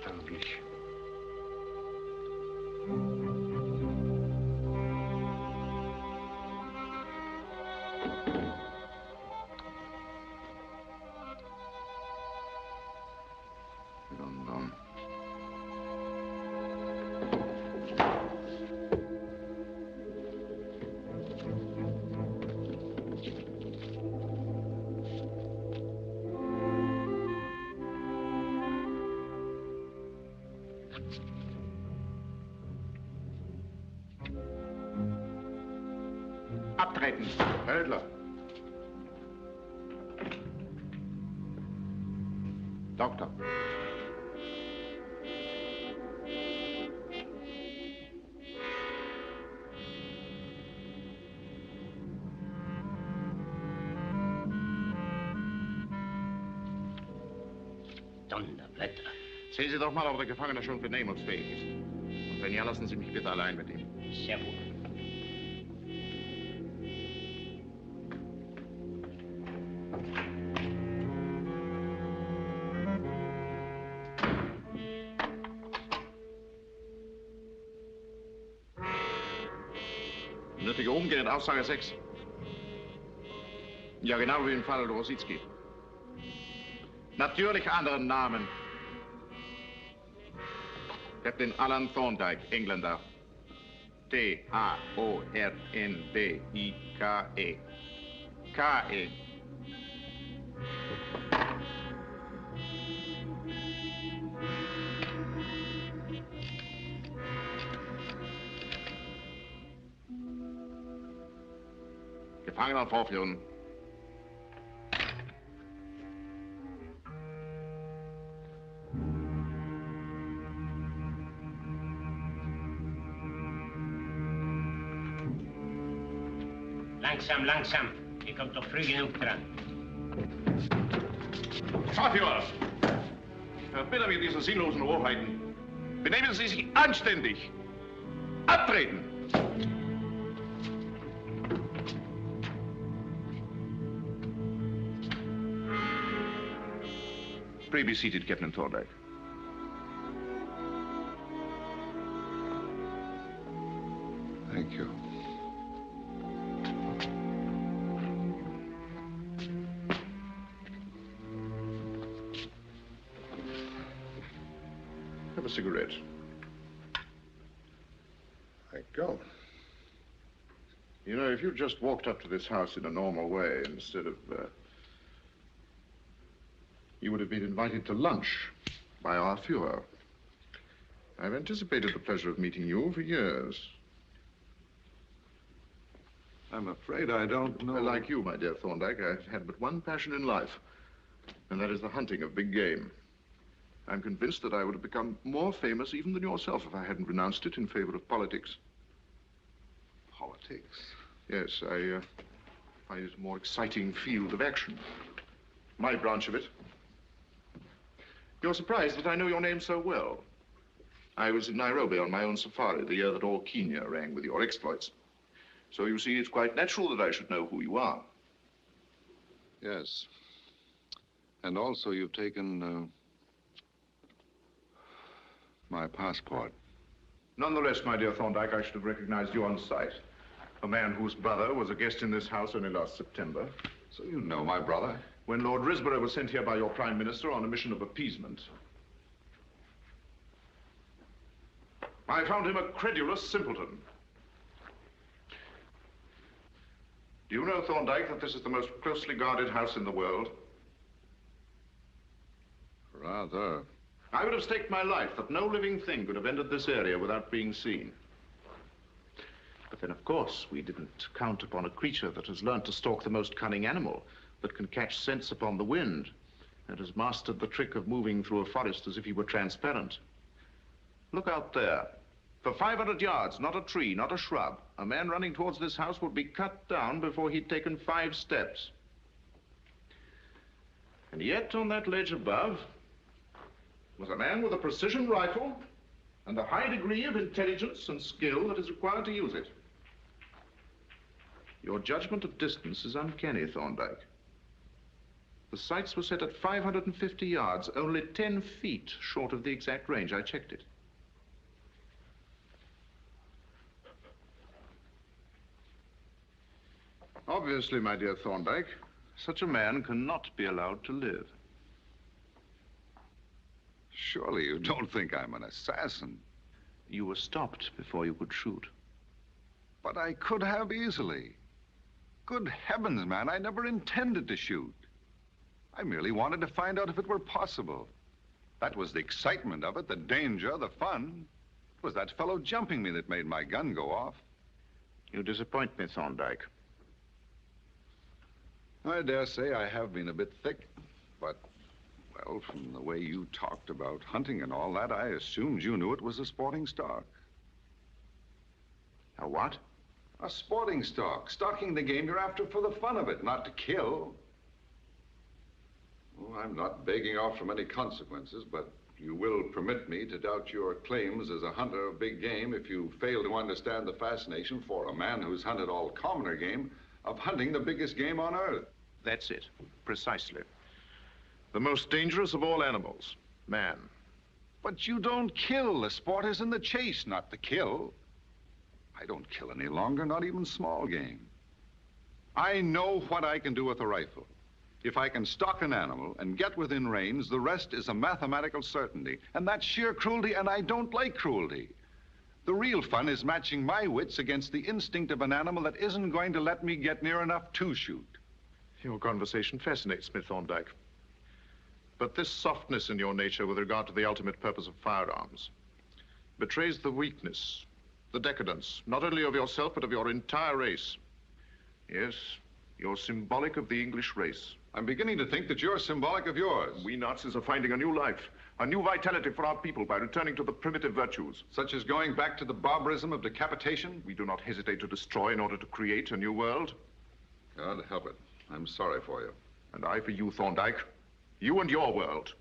Erstaunlich. London. Abtreten. Herr Hitler. Doktor. Donnerblätter. Sehen Sie doch mal, ob der Gefangene schon vernehmungsfähig ist. Und wenn ja, lassen Sie mich bitte allein mit ihm. Sehr wohl. Nötige umgehend, Aussage 6. Ja, genau wie im Fall Rositzky. Natürlich anderen Namen. Captain Alan Thorndike, Engländer. T-A-O-R-N-D-I-K-E. K-E. Gefangener vorführen. Langsam, langsam. Ihr kommt doch früh genug dran. Vorführer! Ich verbitte mir diese sinnlosen Ohrfeigen. Benehmen Sie sich anständig. Abtreten! Pray be seated, Captain Thorndike. Thank you. Have a cigarette. Thank you. You know, if you just walked up to this house in a normal way instead of, you would have been invited to lunch by our Führer. I've anticipated the pleasure of meeting you for years. I'm afraid I don't know. Like you, my dear Thorndike, I've had but one passion in life, and that is the hunting of big game. I'm convinced that I would have become more famous even than yourself if I hadn't renounced it in favor of politics. Politics? Yes, I find it a more exciting field of action. My branch of it. You're surprised that I know your name so well. I was in Nairobi on my own safari the year that all Kenya rang with your exploits. So you see, it's quite natural that I should know who you are. Yes. And also you've taken my passport. Nonetheless, my dear Thorndike, I should have recognized you on sight. A man whose brother was a guest in this house only last September. So you know my brother? When Lord Risborough was sent here by your Prime Minister on a mission of appeasement. I found him a credulous simpleton. Do you know, Thorndike, that this is the most closely guarded house in the world? Rather. I would have staked my life that no living thing could have entered this area without being seen. But then, of course, we didn't count upon a creature that has learned to stalk the most cunning animal, that can catch scents upon the wind, and has mastered the trick of moving through a forest as if he were transparent. Look out there. For 500 yards, not a tree, not a shrub. A man running towards this house would be cut down before he'd taken 5 steps. And yet, on that ledge above, was a man with a precision rifle and a high degree of intelligence and skill that is required to use it. Your judgment of distance is uncanny, Thorndike. The sights were set at 550 yards, only 10 feet short of the exact range. I checked it. Obviously, my dear Thorndyke, such a man cannot be allowed to live. Surely you don't think I'm an assassin. You were stopped before you could shoot. But I could have easily. Good heavens, man, I never intended to shoot. I merely wanted to find out if it were possible. That was the excitement of it, the danger, the fun. It was that fellow jumping me that made my gun go off. You disappoint me, Thorndyke. I dare say I have been a bit thick, but, well, from the way you talked about hunting and all that, I assumed you knew it was a sporting stock. A what? A sporting stock. Stalking the game you're after for the fun of it, not to kill. Well, I'm not begging off from any consequences, but you will permit me to doubt your claims as a hunter of big game if you fail to understand the fascination for a man who's hunted all commoner game of hunting the biggest game on earth. That's it, precisely. The most dangerous of all animals, man. But you don't kill. The sport is in the chase, not the kill. I don't kill any longer, not even small game. I know what I can do with a rifle. If I can stalk an animal and get within range, the rest is a mathematical certainty. And that's sheer cruelty, and I don't like cruelty. The real fun is matching my wits against the instinct of an animal that isn't going to let me get near enough to shoot. Your conversation fascinates me, Thorndyke. But this softness in your nature with regard to the ultimate purpose of firearms betrays the weakness, the decadence, not only of yourself, but of your entire race. Yes, you're symbolic of the English race. I'm beginning to think that you're symbolic of yours. We Nazis are finding a new life, a new vitality for our people by returning to the primitive virtues. Such as going back to the barbarism of decapitation? We do not hesitate to destroy in order to create a new world. God help it. I'm sorry for you. And I for you, Thorndyke. You and your world.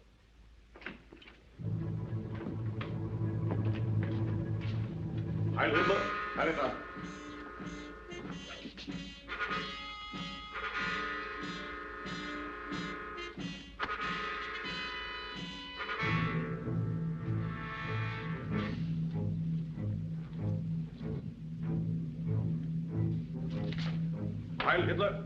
Heil Hitler, Hitler. Heil Hitler.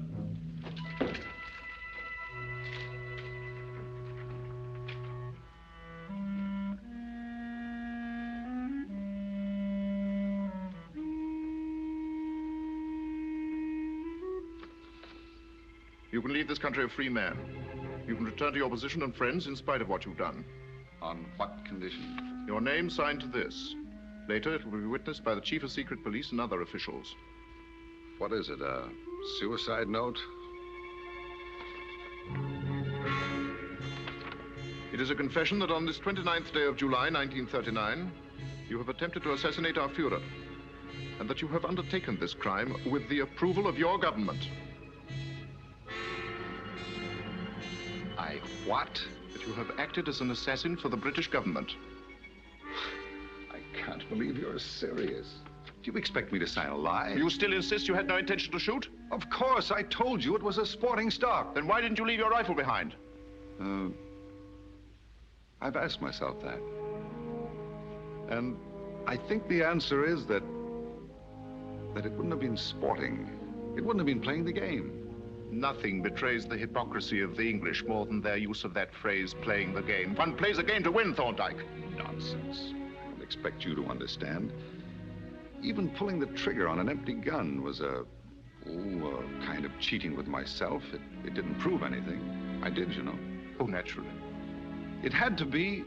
You can leave this country a free man. You can return to your position and friends in spite of what you've done. On what condition? Your name signed to this. Later, it will be witnessed by the Chief of Secret Police and other officials. What is it, a suicide note? It is a confession that on this 29th day of July, 1939, you have attempted to assassinate our Führer, and that you have undertaken this crime with the approval of your government. I what? That you have acted as an assassin for the British government. I can't believe you're serious. Do you expect me to sign a lie? You still insist you had no intention to shoot? Of course, I told you it was a sporting stock. Then why didn't you leave your rifle behind? I've asked myself that. And I think the answer is that it wouldn't have been sporting. It wouldn't have been playing the game. Nothing betrays the hypocrisy of the English more than their use of that phrase, playing the game. One plays a game to win, Thorndyke. Nonsense. I don't expect you to understand. Even pulling the trigger on an empty gun was a kind of cheating with myself. It didn't prove anything. I did, you know. Oh, naturally. It had to be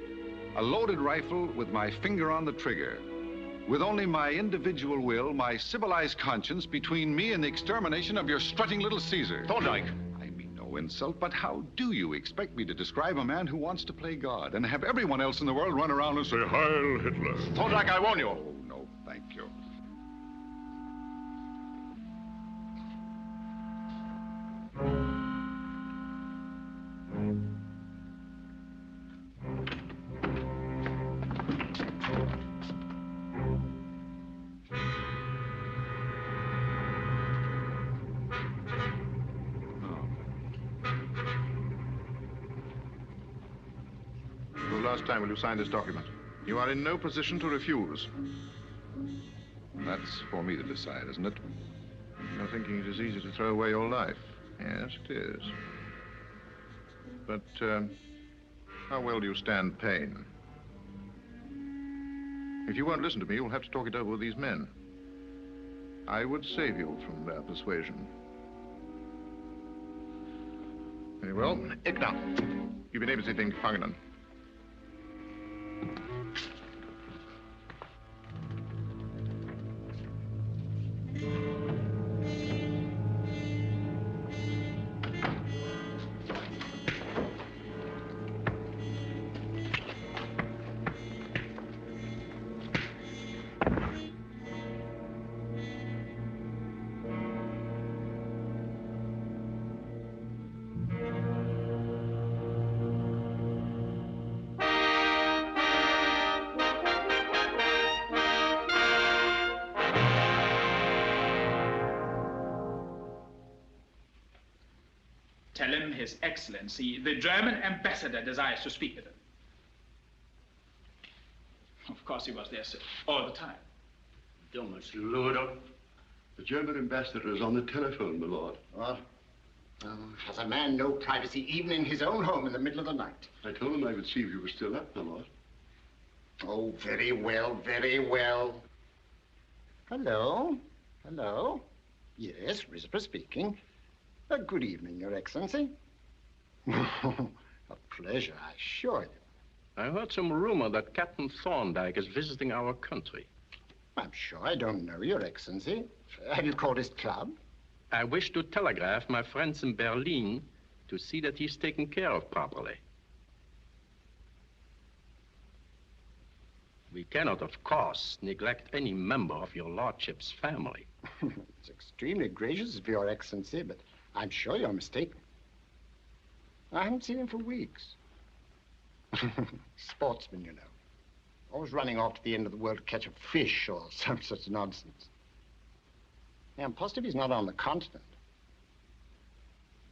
a loaded rifle with my finger on the trigger, with only my individual will, my civilized conscience between me and the extermination of your strutting little Caesar. Thorndyke. I mean no insult, but how do you expect me to describe a man who wants to play God and have everyone else in the world run around and say, Heil Hitler? Thorndyke, I warn you. Oh, no, thank you. last time, will you sign this document? You are in no position to refuse. That's for me to decide, isn't it? You're thinking it is easy to throw away your life. Yes, it is. But how well do you stand pain? If you won't listen to me, you'll have to talk it over with these men. I would save you from their persuasion. Very well. Ekna. You benehme Sie den Gefangenen. Tell him His Excellency, the German ambassador, desires to speak with him. Of course he was there, sir, all the time. Thomas Ludo. The German ambassador is on the telephone, my lord. What? Has a man no privacy even in his own home in the middle of the night? I told him I would see if you were still up, my lord. Oh, very well, very well. Hello? Hello? Yes, Risborough speaking. Good evening, Your Excellency. A pleasure, I assure you. I heard some rumor that Captain Thorndyke is visiting our country. I'm sure I don't know, Your Excellency. Have you called his club? I wish to telegraph my friends in Berlin to see that he's taken care of properly. We cannot, of course, neglect any member of your lordship's family. It's extremely gracious of Your Excellency, but I'm sure you're mistaken. I haven't seen him for weeks. Sportsman, you know. Always running off to the end of the world to catch a fish or some such nonsense. Yeah, I'm positive he's not on the continent.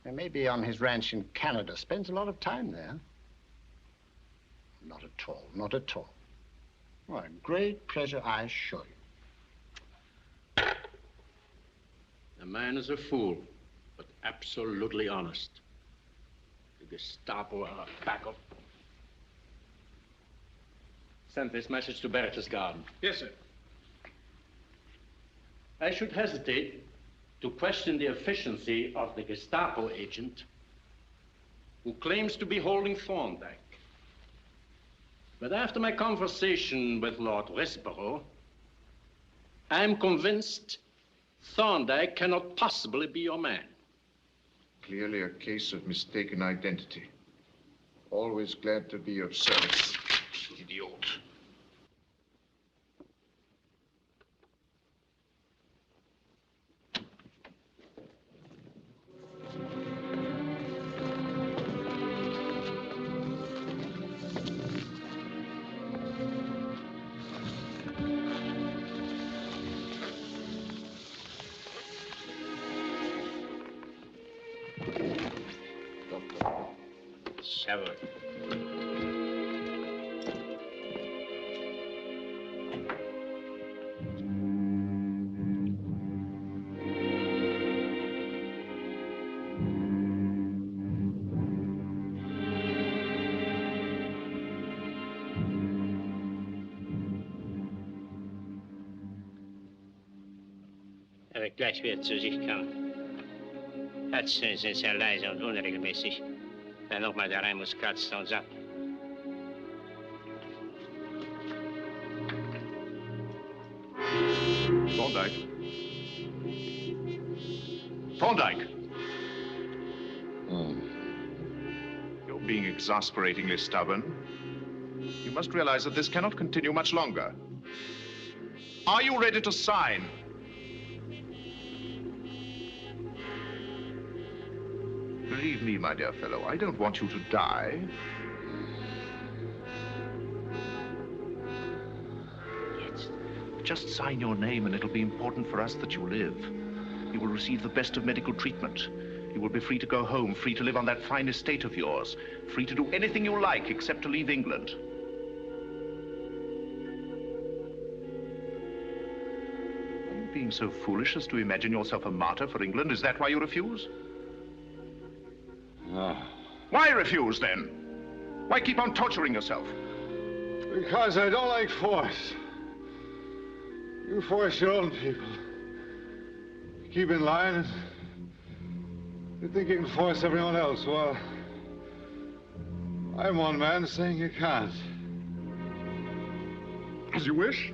He may be on his ranch in Canada. Spends a lot of time there. Not at all, not at all. Well, a great pleasure, I assure you. The man is a fool, but absolutely honest. The Gestapo are a pack of... Send this message to Berchtesgaden. Yes, sir. I should hesitate to question the efficiency of the Gestapo agent who claims to be holding Thorndyke. But after my conversation with Lord Risborough, I'm convinced Thorndyke cannot possibly be your man. Clearly a case of mistaken identity. Always glad to be of service, idiot. Severed. Er wird gleich wieder zu sich kommen. Ärzte sind sehr leise und unregelmäßig. Wer noch mal da rein muss, kratzt uns ab. Thorndyke. Thorndyke! You're being exasperatingly stubborn. You must realize that this cannot continue much longer. Are you ready to sign? Believe me, my dear fellow, I don't want you to die. Yes. Just sign your name and it'll be important for us that you live. You will receive the best of medical treatment. You will be free to go home, free to live on that fine estate of yours, free to do anything you like except to leave England. Are you being so foolish as to imagine yourself a martyr for England? Is that why you refuse? No. Why refuse, then? Why keep on torturing yourself? Because I don't like force. You force your own people. You keep in line and you think you can force everyone else. Well, I'm one man saying you can't. As you wish.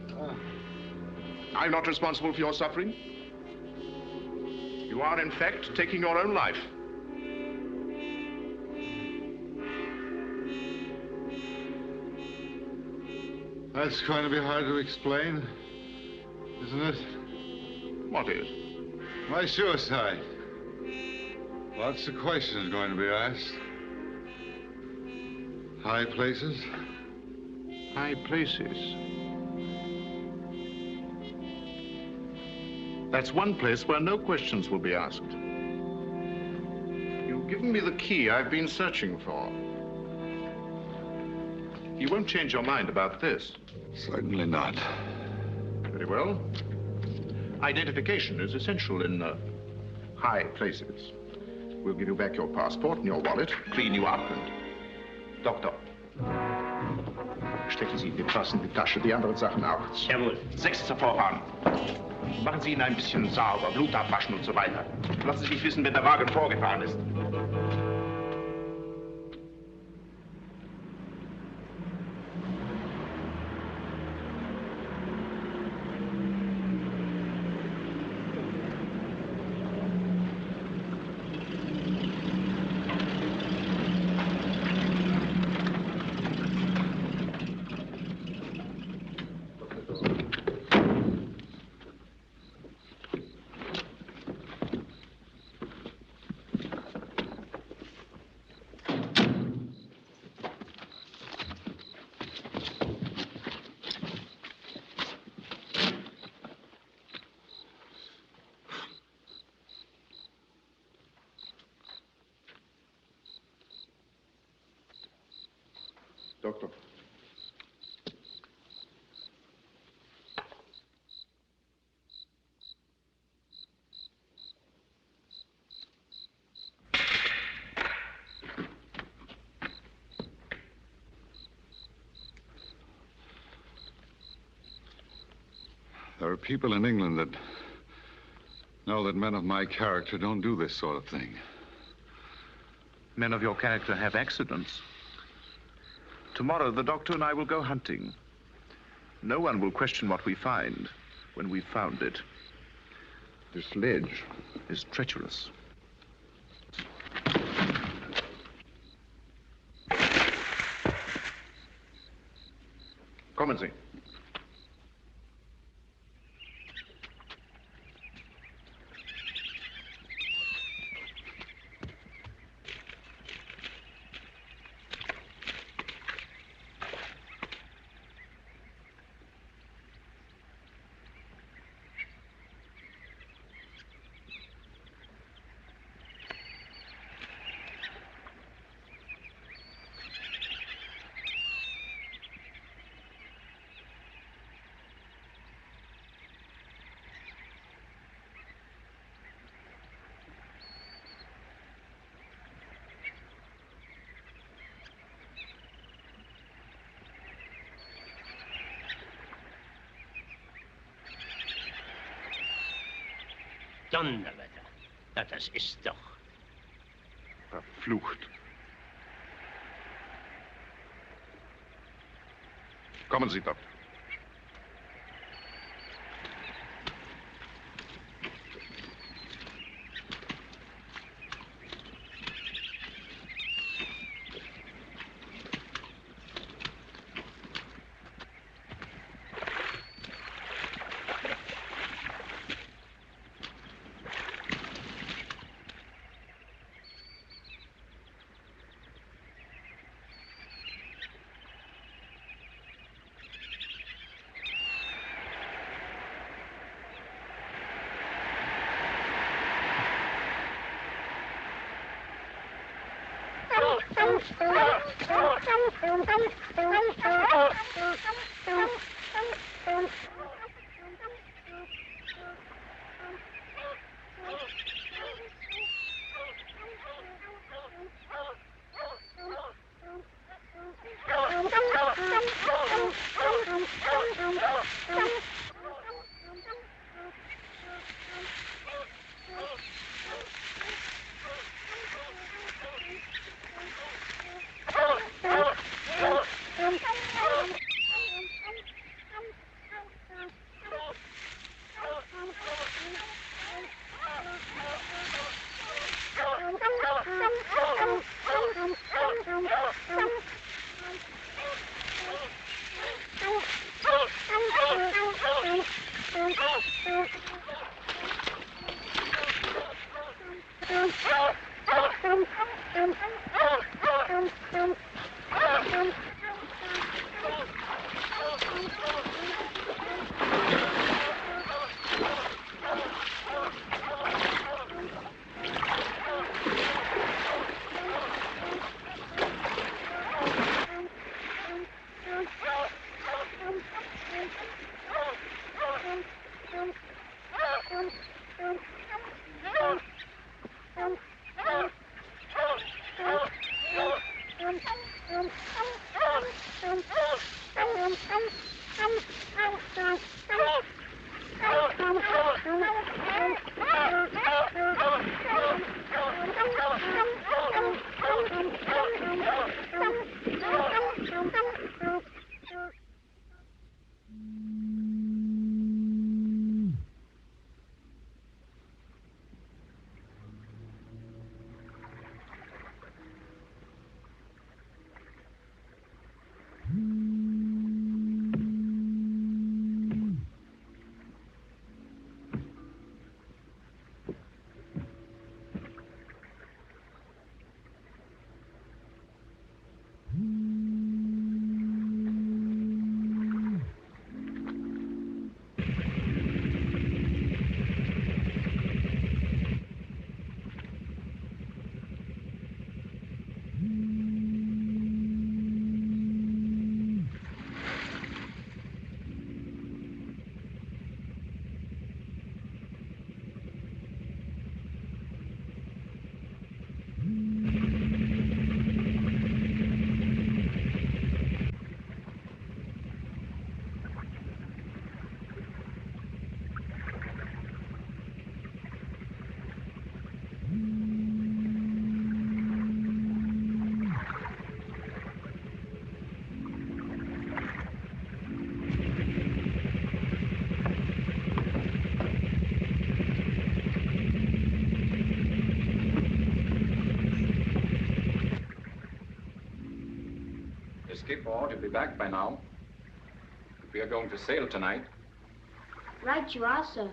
I'm not responsible for your suffering. You are, in fact, taking your own life. That's going to be hard to explain, isn't it? What is? My suicide. Lots of questions going to be asked. High places. High places. That's one place where no questions will be asked. You've given me the key I've been searching for. You won't change your mind about this. Certainly not. Very well. Identification is essential in high places. We'll give you back your passport and your wallet, clean you up and... Doktor. Stecken Sie den Pass in die Tasche, die anderen Sachen auch. Jawohl. 6. Vorfahren. Machen Sie ihn ein bisschen sauber, Blut abwaschen und so weiter. Lassen Sie mich wissen, wenn der Wagen vorgefahren ist. Doctor. There are people in England that know that men of my character don't do this sort of thing. Men of your character have accidents. Tomorrow, the doctor and I will go hunting. No one will question what we find when we've found it. This ledge is treacherous. Kommen Sie. Donnerwetter. Na, das ist doch... Verflucht. Kommen Sie, Doktor. Skipper ought to be back by now. We are going to sail tonight. Right you are, sir.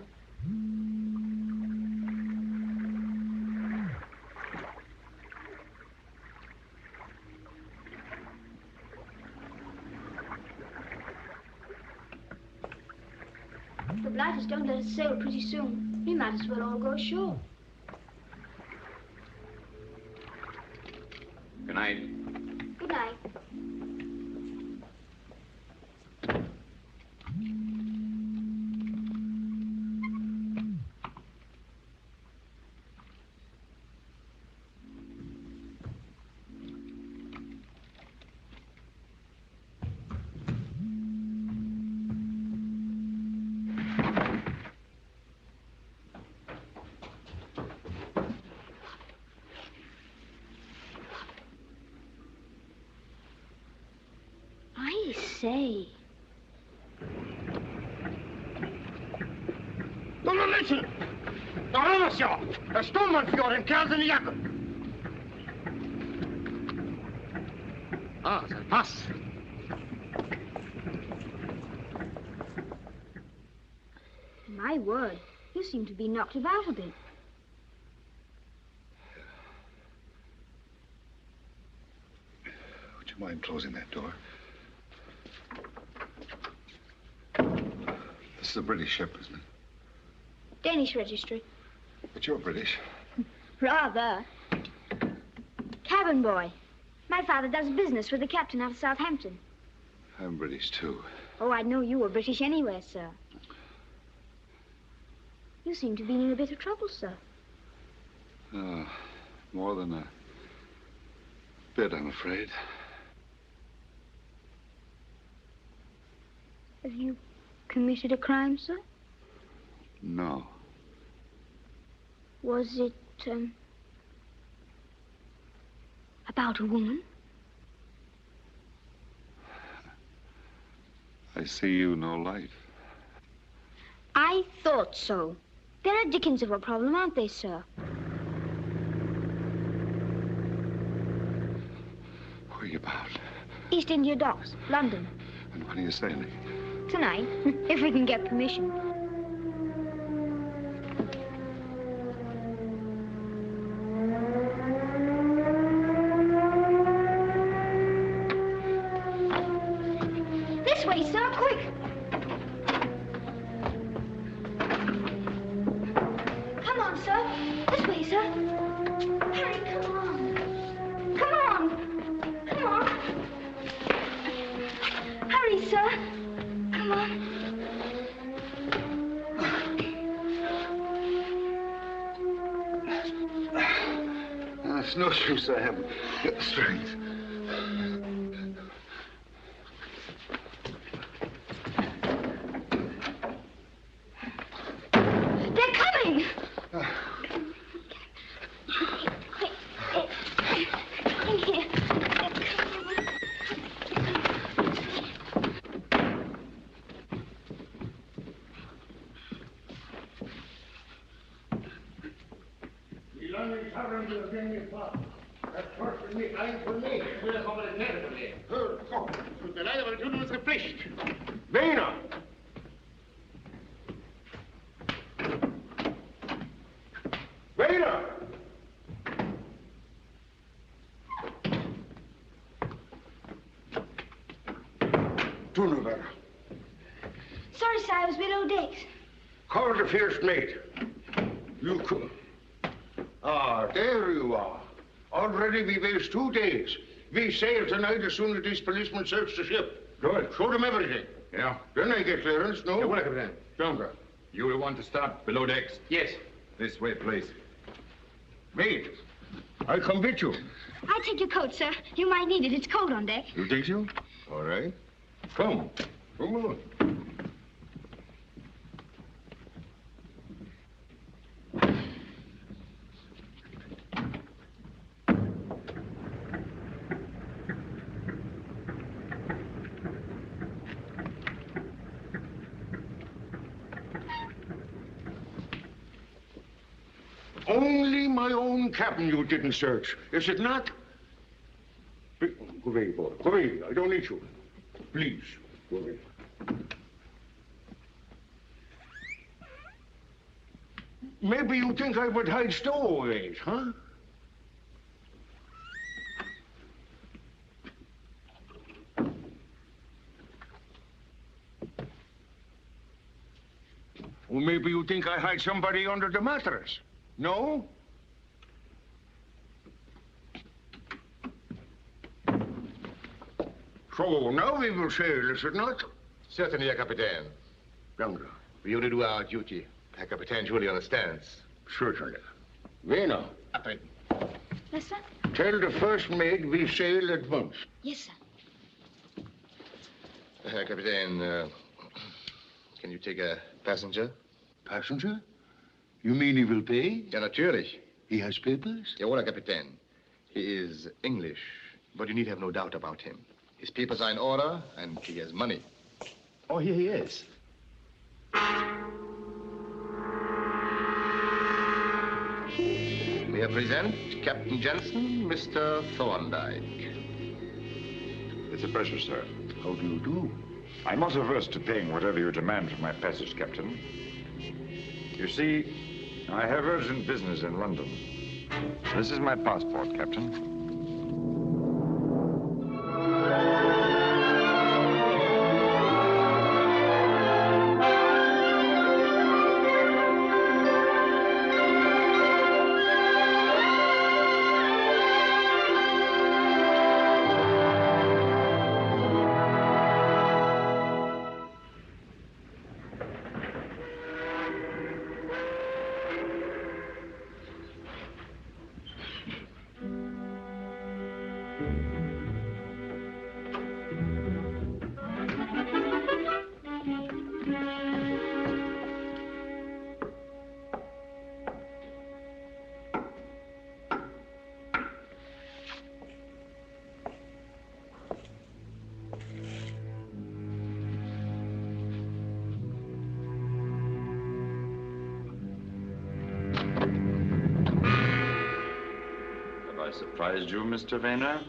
The blighters don't let us sail pretty soon. We might as well all go ashore. Good night. Good night. Say. Don't listen! Daar anders, ja! Er stond man voor en kerels in de jakken. Ah, zijn pas. My word, you seem to be knocked about a bit. Would you mind closing that door? This is a British ship, isn't it? Danish registry. But you're British. Rather. Cabin boy. My father does business with the captain out of Southampton. I'm British, too. Oh, I'd know you were British anywhere, sir. You seem to be in a bit of trouble, sir. More than a bit, I'm afraid. Have you committed a crime, sir? No. Was it, about a woman? I see you know life. I thought so. They're a dickens of a problem, aren't they, sir? Where are you bound? East India Docks, London. And when are you sailing? Tonight, if we can get permission. This way, sir, quick! Come on, sir. This way, sir. Hurry, come on. Come on. Come on. Hurry, sir. Come on. Snowshoes, I haven't got the strength. They're coming! In here. Bijna. Bijna. Doe nu verder. Sorry, sir, I was below decks. Call the first mate. You come. Ah, there you are. Already we waste 2 days. We sail tonight as soon as these policemen search the ship. Good. Show them everything. Yeah. Then they get clearance, no? Jawohl, Herr Kapitän. Stronger. You will want to start below decks. Yes. This way, please. Wait. I'll come with you. I'll take your coat, sir. You might need it. It's cold on deck. You think so? All right. Come. Come on. Only my own cabin you didn't search, is it not? Go away, boy. Go away. I don't need you. Please, go away. Maybe you think I would hide stowaways, huh? Or maybe you think I hide somebody under the mattress. No? So now we will sail, is it not? Certainly, Herr Kapitän. Younger. We only do our duty. Herr Kapitän surely understands. Certainly. Vena, Yes, sir? tell the first mate we sail at once. Yes, sir. Herr Kapitän, can you take a passenger? Passenger? You mean he will pay? Ja, natürlich. He has papers? Jawohl, Herr Kapitän. He is English, but you need have no doubt about him. His papers are in order, and he has money. Oh, here he is. May I present Captain Jensen, Mr. Thorndyke. It's a pleasure, sir. How do you do? I'm not averse to paying whatever you demand for my passage, Captain. You see, I have urgent business in London. This is my passport, Captain. surprised you, Mr. Vayner?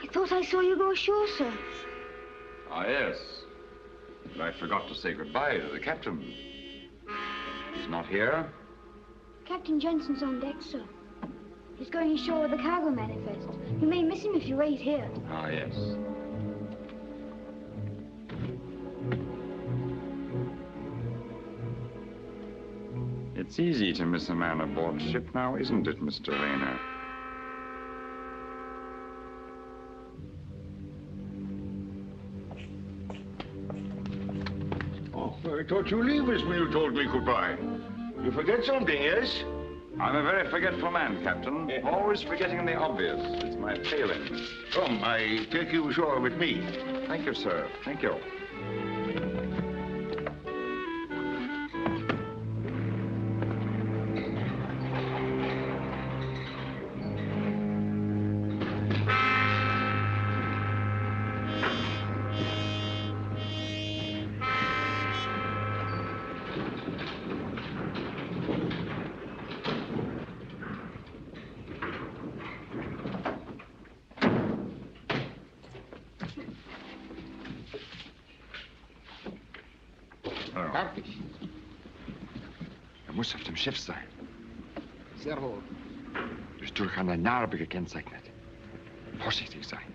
I thought I saw you go ashore, sir. Ah, yes. But I forgot to say goodbye to the captain. He's not here? Captain Jensen's on deck, sir. He's going ashore with the cargo manifest. You may miss him if you wait here. Ah, yes. It's easy to miss a man aboard ship now, isn't it, Mr. Vayner? Oh, I thought you leave us when you told me goodbye. You forget something, yes? I'm a very forgetful man, Captain. Always forgetting the obvious. It's my failing. Come, I take you ashore with me. Thank you, sir. Thank you. Muss auf dem Schiff sein. Sehr wohl. Dus durch eine Narbe gekennzeichnet. Vorsichtig sein.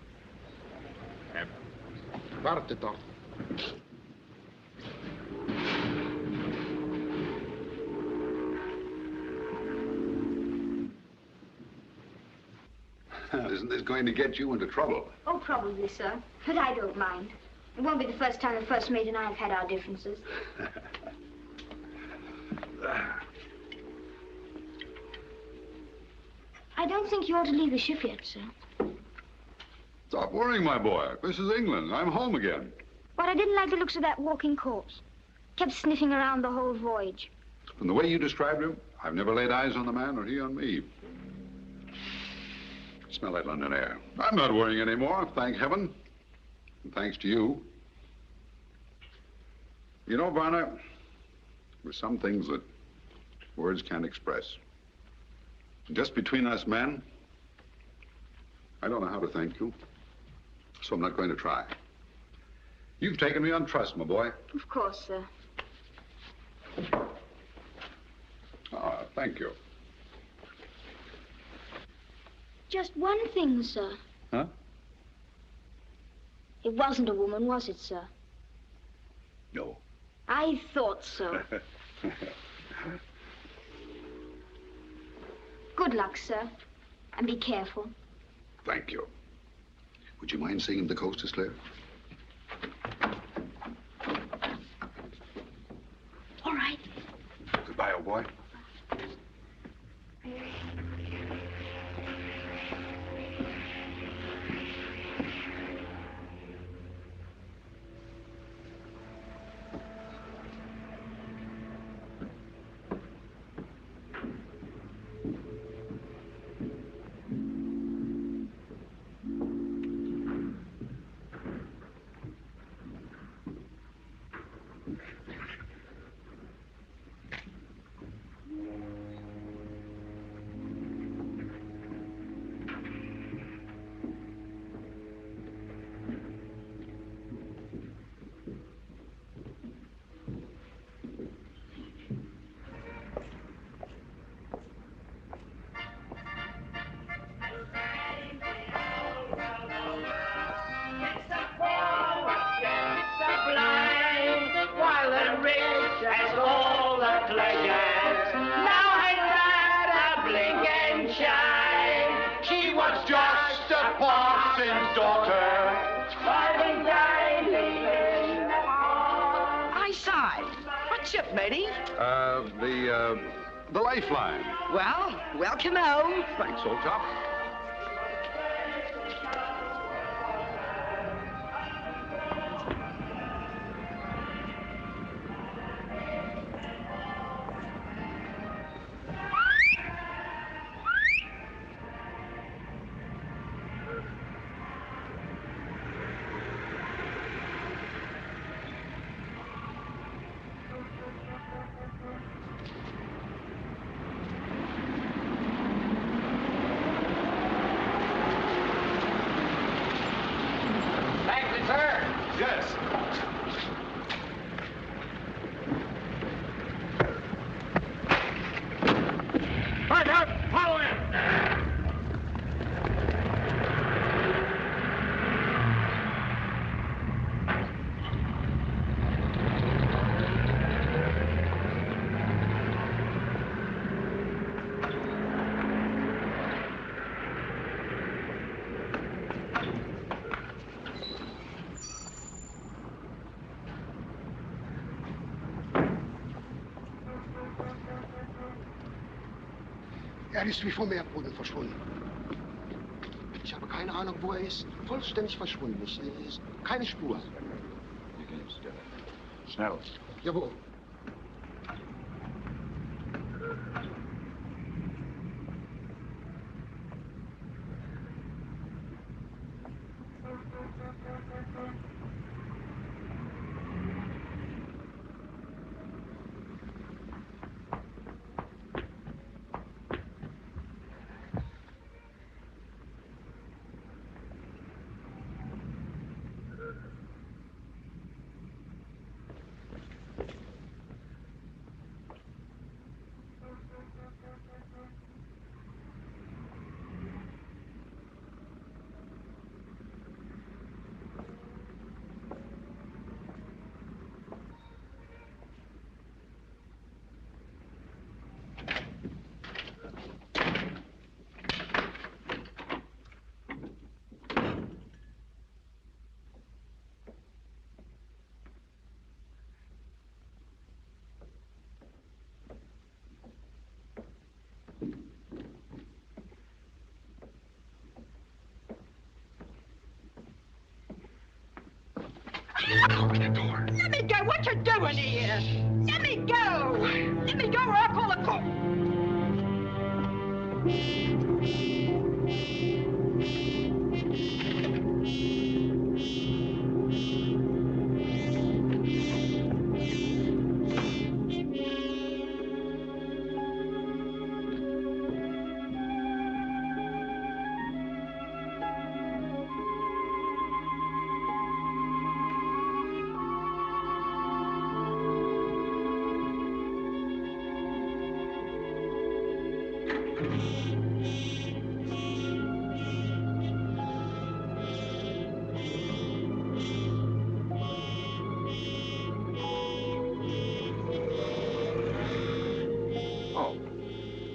Warte doch. Isn't this going to get you into trouble? Oh, probably, sir. But I don't mind. It won't be the first time the first mate and I have had our differences. I don't think you ought to leave the ship yet, sir. Stop worrying, my boy. This is England. I'm home again. But I didn't like the looks of that walking corpse. Kept sniffing around the whole voyage. From the way you described him, I've never laid eyes on the man or he on me. Smell that London air. I'm not worrying anymore, thank heaven. And thanks to you. You know, Varner, there's some things that words can't express. Just between us men, I don't know how to thank you, so I'm not going to try. You've taken me on trust, my boy. Of course, sir. Ah, thank you. Just one thing, sir. Huh? It wasn't a woman, was it, sir? No. I thought so. Good luck, sir. And be careful. Thank you. Would you mind singing The Coast is Clear? All right. Goodbye, old boy. The Lifeline. Well, welcome home. Thanks, old top. Right out! Follow him! Er ist wie vom Meerboden verschwunden. Ich habe keine Ahnung, wo er ist. Vollständig verschwunden. Keine Spur. Wir gehen schneller. Schnell. Jawohl. Open the door. Let me go. What you doing here? Let me go. Let me go or I'll call the cook.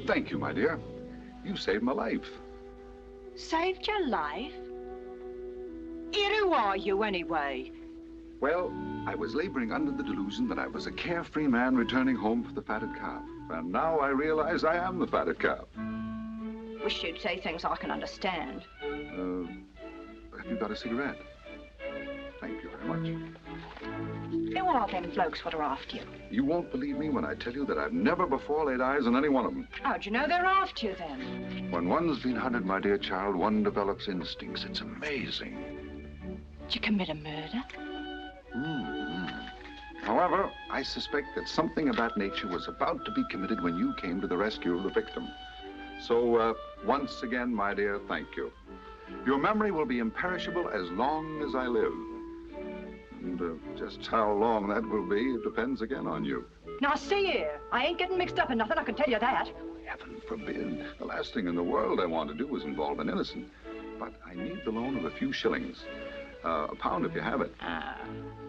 Thank you, my dear. You saved my life. Saved your life? Here, who are you, anyway? Well, I was laboring under the delusion that I was a carefree man returning home for the fatted calf. And now I realize I am the fatted calf. Wish you'd say things I can understand. Have you got a cigarette? Thank you very much. Who are them blokes what are after you? You won't believe me when I tell you that I've never before laid eyes on any one of them. How'd you know they're after you, then? When one's been hunted, my dear child, one develops instincts. It's amazing. Did you commit a murder? However, I suspect that something of that nature was about to be committed when you came to the rescue of the victim. So, once again, my dear, thank you. Your memory will be imperishable as long as I live. And just how long that will be, it depends again on you. Now, see here. I ain't getting mixed up in nothing, I can tell you that. Heaven forbid. The last thing in the world I want to do is involve an innocent. But I need the loan of a few shillings. A pound if you have it.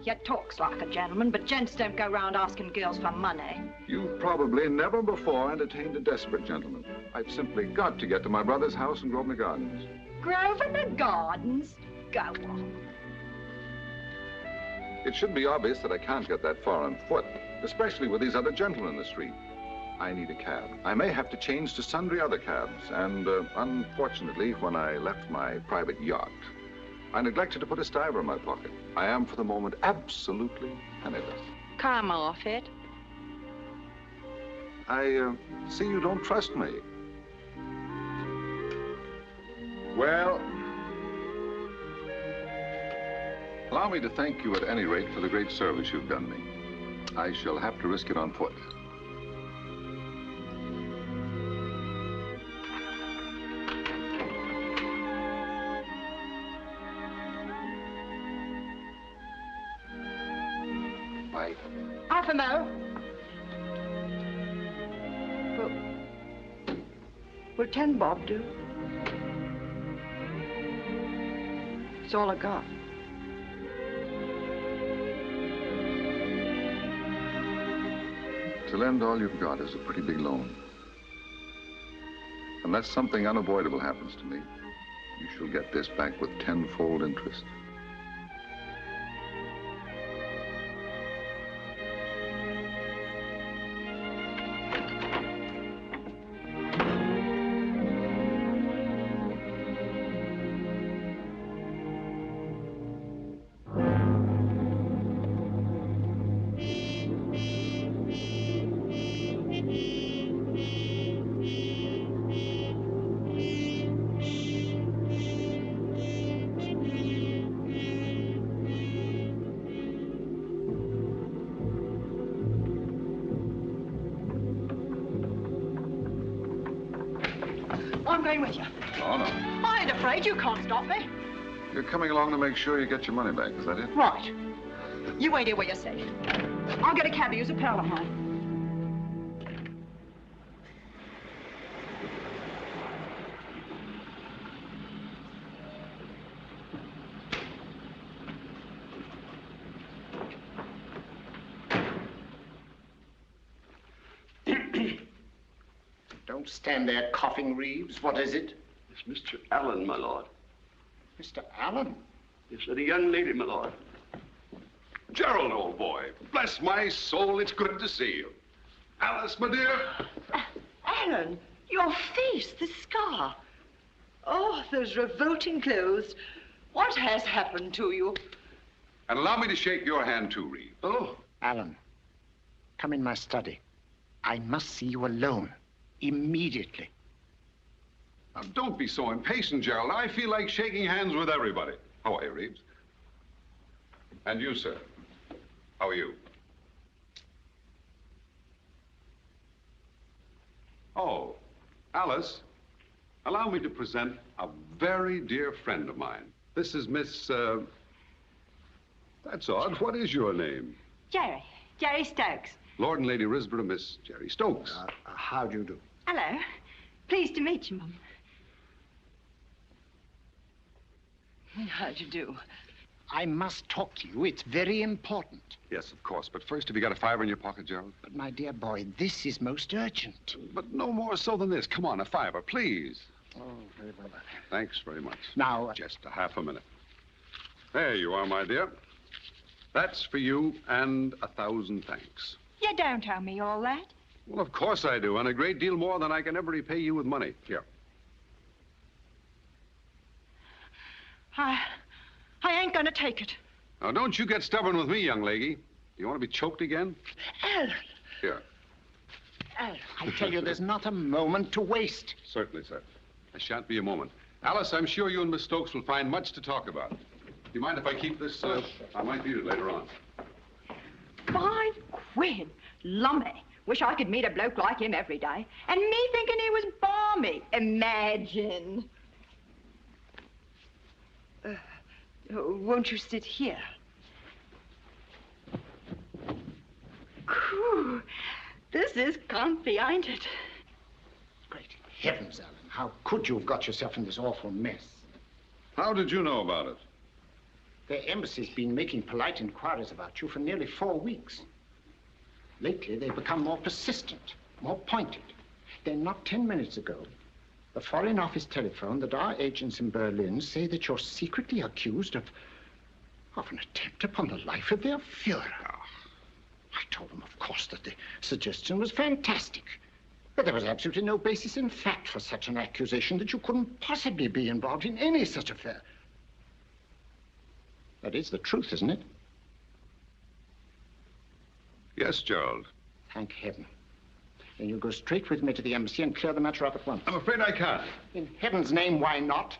You talks like a gentleman, but gents don't go round asking girls for money. You've probably never before entertained a desperate gentleman. I've simply got to get to my brother's house in Grosvenor Gardens. Grosvenor Gardens? Go on. It should be obvious that I can't get that far on foot, especially with these other gentlemen in the street. I need a cab. I may have to change to sundry other cabs, and unfortunately, when I left my private yacht, I neglected to put a stiver in my pocket. I am, for the moment, absolutely penniless. Come off it. I see you don't trust me. Well, allow me to thank you at any rate for the great service you've done me. I shall have to risk it on foot. right. Half a mo. Will 10 bob do? It's all I got. To lend all you've got is a pretty big loan. Unless something unavoidable happens to me, you shall get this back with tenfold interest. I'm going with you. Oh, no. I ain't afraid. You can't stop me. You're coming along to make sure you get your money back, is that it? Right. You wait here where you're safe. I'll get a cab to use a pal of mine. Don't stand there coughing, Reeves. What is it? It's Mr. Allen, my lord. Mr. Allen? Yes, sir, the young lady, my lord. Gerald, old boy, bless my soul, it's good to see you. Alice, my dear. Alan, your face, the scar. Oh, those revolting clothes. What has happened to you? And allow me to shake your hand, too, Reeves. Oh. Alan, come in my study. I must see you alone. Immediately. Now, don't be so impatient, Gerald. I feel like shaking hands with everybody. How are you, Reeves? And you, sir. How are you? Oh, Alice, allow me to present a very dear friend of mine. This is Miss, that's odd. What is your name? Jerry Stokes. Lord and Lady Risborough, Miss Jerry Stokes. How do you do? Hello. Pleased to meet you, Mum. How do you do? I must talk to you. It's very important. Yes, of course. But first, have you got a $5 in your pocket, Gerald? But, my dear boy, this is most urgent. But no more so than this. Come on, a $5, please. Oh, very well. Thanks very much. Now... Just a half a minute. There you are, my dear. That's for you, and 1,000 thanks. You don't owe me all that. Well, of course I do, and a great deal more than I can ever repay you with money. Here. I ain't gonna take it. Now, don't you get stubborn with me, young lady. Do you want to be choked again? Alan. Here. Alan, I tell you, there's not a moment to waste. Certainly, sir. There shan't be a moment. Alice, I'm sure you and Miss Stokes will find much to talk about. Do you mind if I keep this? I might need it later on. 5 quid? Lummy. Wish I could meet a bloke like him every day. And me thinking he was balmy. Imagine. Won't you sit here? Whew. This is comfy, ain't it? Great heavens, Alan. How could you have got yourself in this awful mess? How did you know about it? The embassy's been making polite inquiries about you for nearly 4 weeks. Lately, they've become more persistent, more pointed. Then, not 10 minutes ago, the Foreign Office telephoned that our agents in Berlin say that you're secretly accused of an attempt upon the life of their Führer. I told them, of course, that the suggestion was fantastic. But there was absolutely no basis in fact for such an accusation, that you couldn't possibly be involved in any such affair. That is the truth, isn't it? Yes, Gerald. Thank heaven. Then you go straight with me to the embassy and clear the matter up at once. I'm afraid I can't. In heaven's name, why not?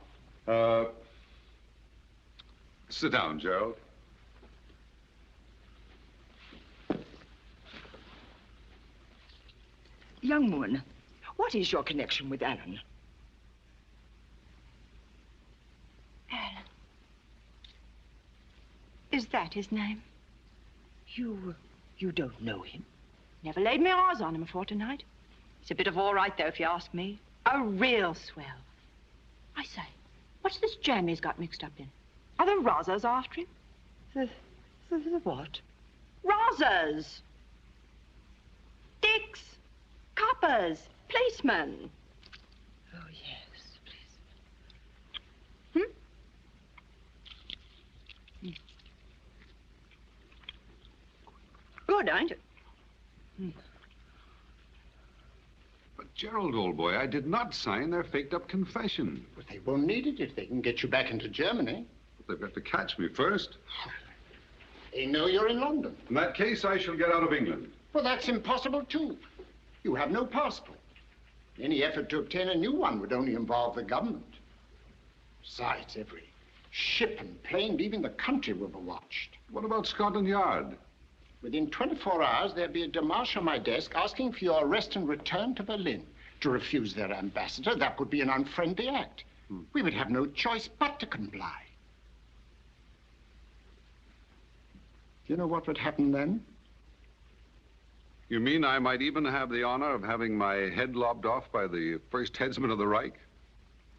Sit down, Gerald. Young woman, what is your connection with Alan? Alan. Is that his name? You You don't know him. Never laid my eyes on him before tonight. He's a bit of all right, though, if you ask me. A real swell. I say, what's this jam he's got mixed up in? Are the Rozzers after him? The what? Rozzers! Dicks! Coppers! Policemen! Oh, yes, policemen. Good, ain't it? But, Gerald, old boy, I did not sign their faked-up confession. But they won't need it if they can get you back into Germany. But they've got to catch me first. They know you're in London. In that case, I shall get out of England. Well, that's impossible, too. You have no passport. Any effort to obtain a new one would only involve the government. Besides, every ship and plane leaving the country will be watched. What about Scotland Yard? Within 24 hours, there'll be a démarche on my desk asking for your arrest and return to Berlin. To refuse their ambassador, that would be an unfriendly act. We would have no choice but to comply. Do you know what would happen then? You mean I might even have the honor of having my head lobbed off by the first headsman of the Reich?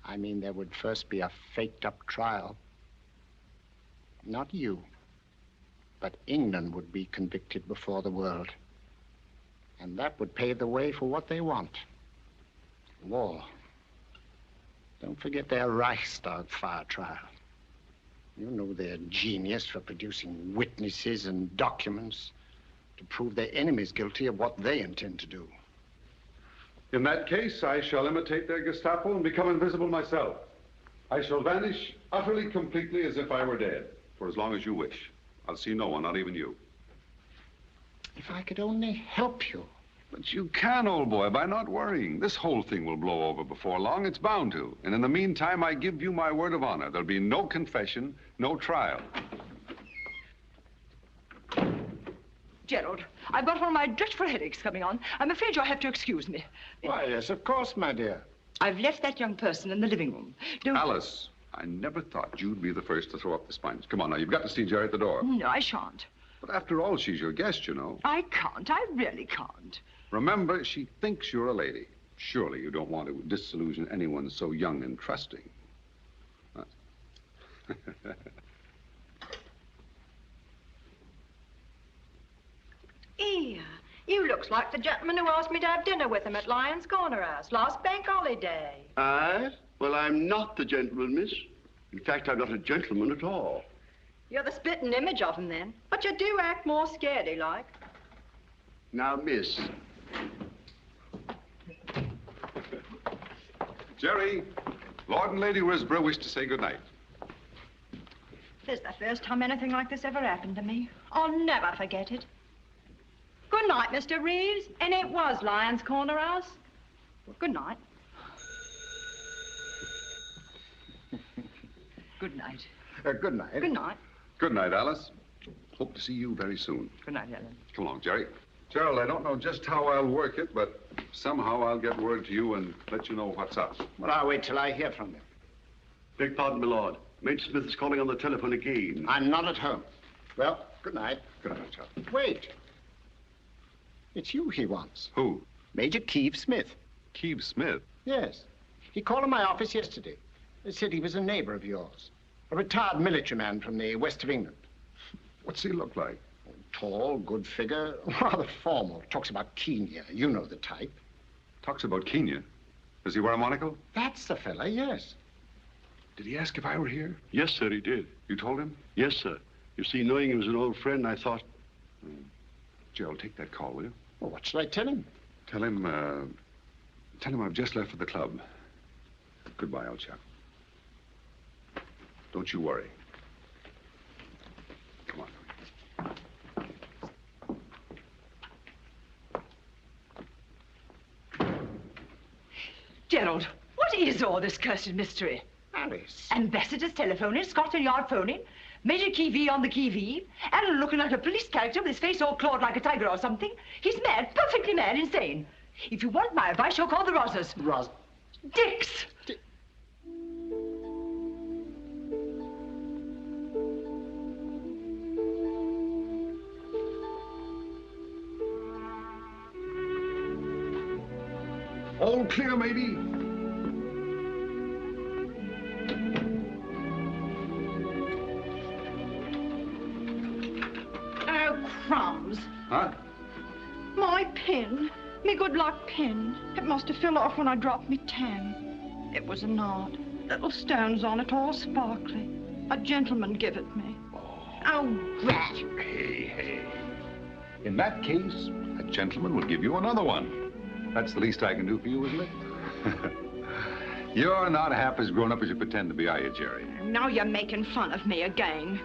I mean, there would first be a faked-up trial. Not you, but England would be convicted before the world. And that would pave the way for what they want. War. Don't forget their Reichstag fire trial. You know their genius for producing witnesses and documents to prove their enemies guilty of what they intend to do. In that case, I shall imitate their Gestapo and become invisible myself. I shall vanish utterly, completely, as if I were dead, for as long as you wish. I'll see no one, not even you. If I could only help you. But you can, old boy, by not worrying. This whole thing will blow over before long. It's bound to. And in the meantime, I give you my word of honor. There'll be no confession, no trial. Gerald, I've got one of my dreadful headaches coming on. I'm afraid you'll have to excuse me. Why, yes, of course, my dear. I've left that young person in the living room. Alice, I never thought you'd be the first to throw up the sponge. Come on now, you've got to see Jerry at the door. No, I shan't. But after all, she's your guest, you know. I can't. I really can't. Remember, she thinks you're a lady. Surely you don't want to disillusion anyone so young and trusting. Here, you looks like the gentleman who asked me to have dinner with him at Lyons Corner House last bank holiday. Aye? Well, I'm not the gentleman, miss. In fact, I'm not a gentleman at all. You're the spitting image of him, then. But you do act more scaredy-like. Now, miss. Jerry, Lord and Lady Risborough wish to say goodnight. This is the first time anything like this ever happened to me. I'll never forget it. Good night, Mr. Reeves. And it was Lyons Corner House. Good night. Good night. Good night. Good night. Good night, Alice. Hope to see you very soon. Good night, Ellen. Come along, Jerry. Gerald, I don't know just how I'll work it, but somehow I'll get word to you and let you know what's up. Well, I'll wait till I hear from them. Beg pardon, my lord. Major Smith is calling on the telephone again. I'm not at home. Well, good night. Good night, Charlie. Wait. It's you he wants. Who? Major Keeve Smith. Keeve Smith? Yes. He called in my office yesterday. He said he was a neighbor of yours. A retired military man from the west of England. What's he look like? Tall, good figure, rather formal. Talks about Kenya. You know the type. Talks about Kenya? Does he wear a monocle? That's the fella, yes. Did he ask if I were here? Yes, sir, he did. You told him? Yes, sir. You see, knowing he was an old friend, I thought... Gerald, take that call, will you? Well, what shall I tell him? Tell him I've just left for the club. Goodbye, old chap. Don't you worry. Come on. Gerald, what is all this cursed mystery? Alice. Ambassadors telephoning, Scotland Yard phoning, Major Key-Vee on the Key-Vee, and looking like a police character with his face all clawed like a tiger or something. He's mad, perfectly mad, insane. If you want my advice, you'll call the Rozzers. Dicks! All clear, matey? Oh, crumbs. Huh? My pin. Me good luck pin. It must have fell off when I dropped me 10. It was an art. Little stones on it, all sparkly. A gentleman give it me. Oh, rat. Hey. In that case, a gentleman will give you another one. That's the least I can do for you, isn't it? You're not half as grown up as you pretend to be, are you, Jerry? Now you're making fun of me again.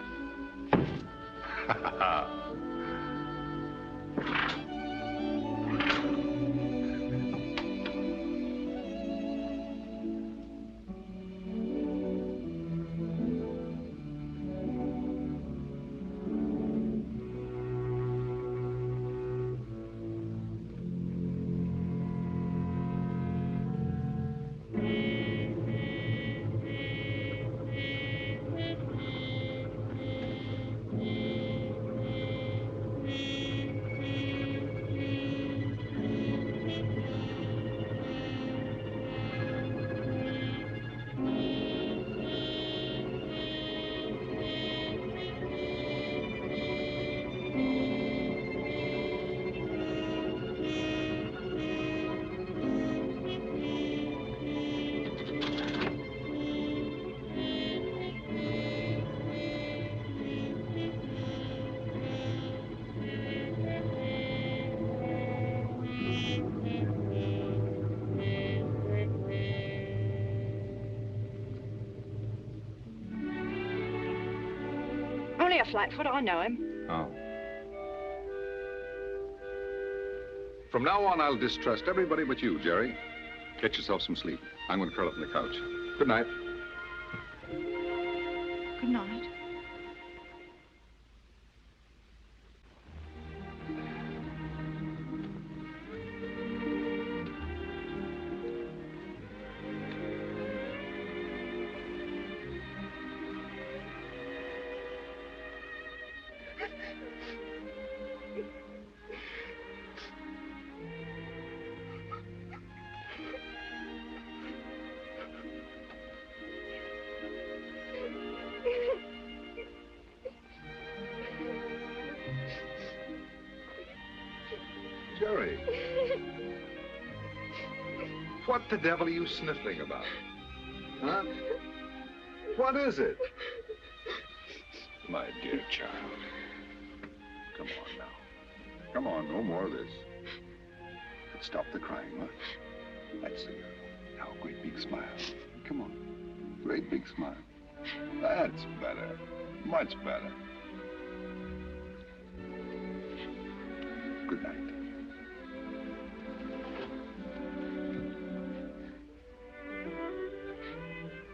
Only a flatfoot, I know him. Oh. From now on, I'll distrust everybody but you, Jerry. Get yourself some sleep. I'm going to curl up on the couch. Good night. Good night. Jerry. What the devil are you sniffling about? Huh? What is it? My dear child. Come on now. Come on, no more of this. Stop the crying, huh? That's it. Now, great big smile. Come on. Great big smile. That's better. Much better. Good night.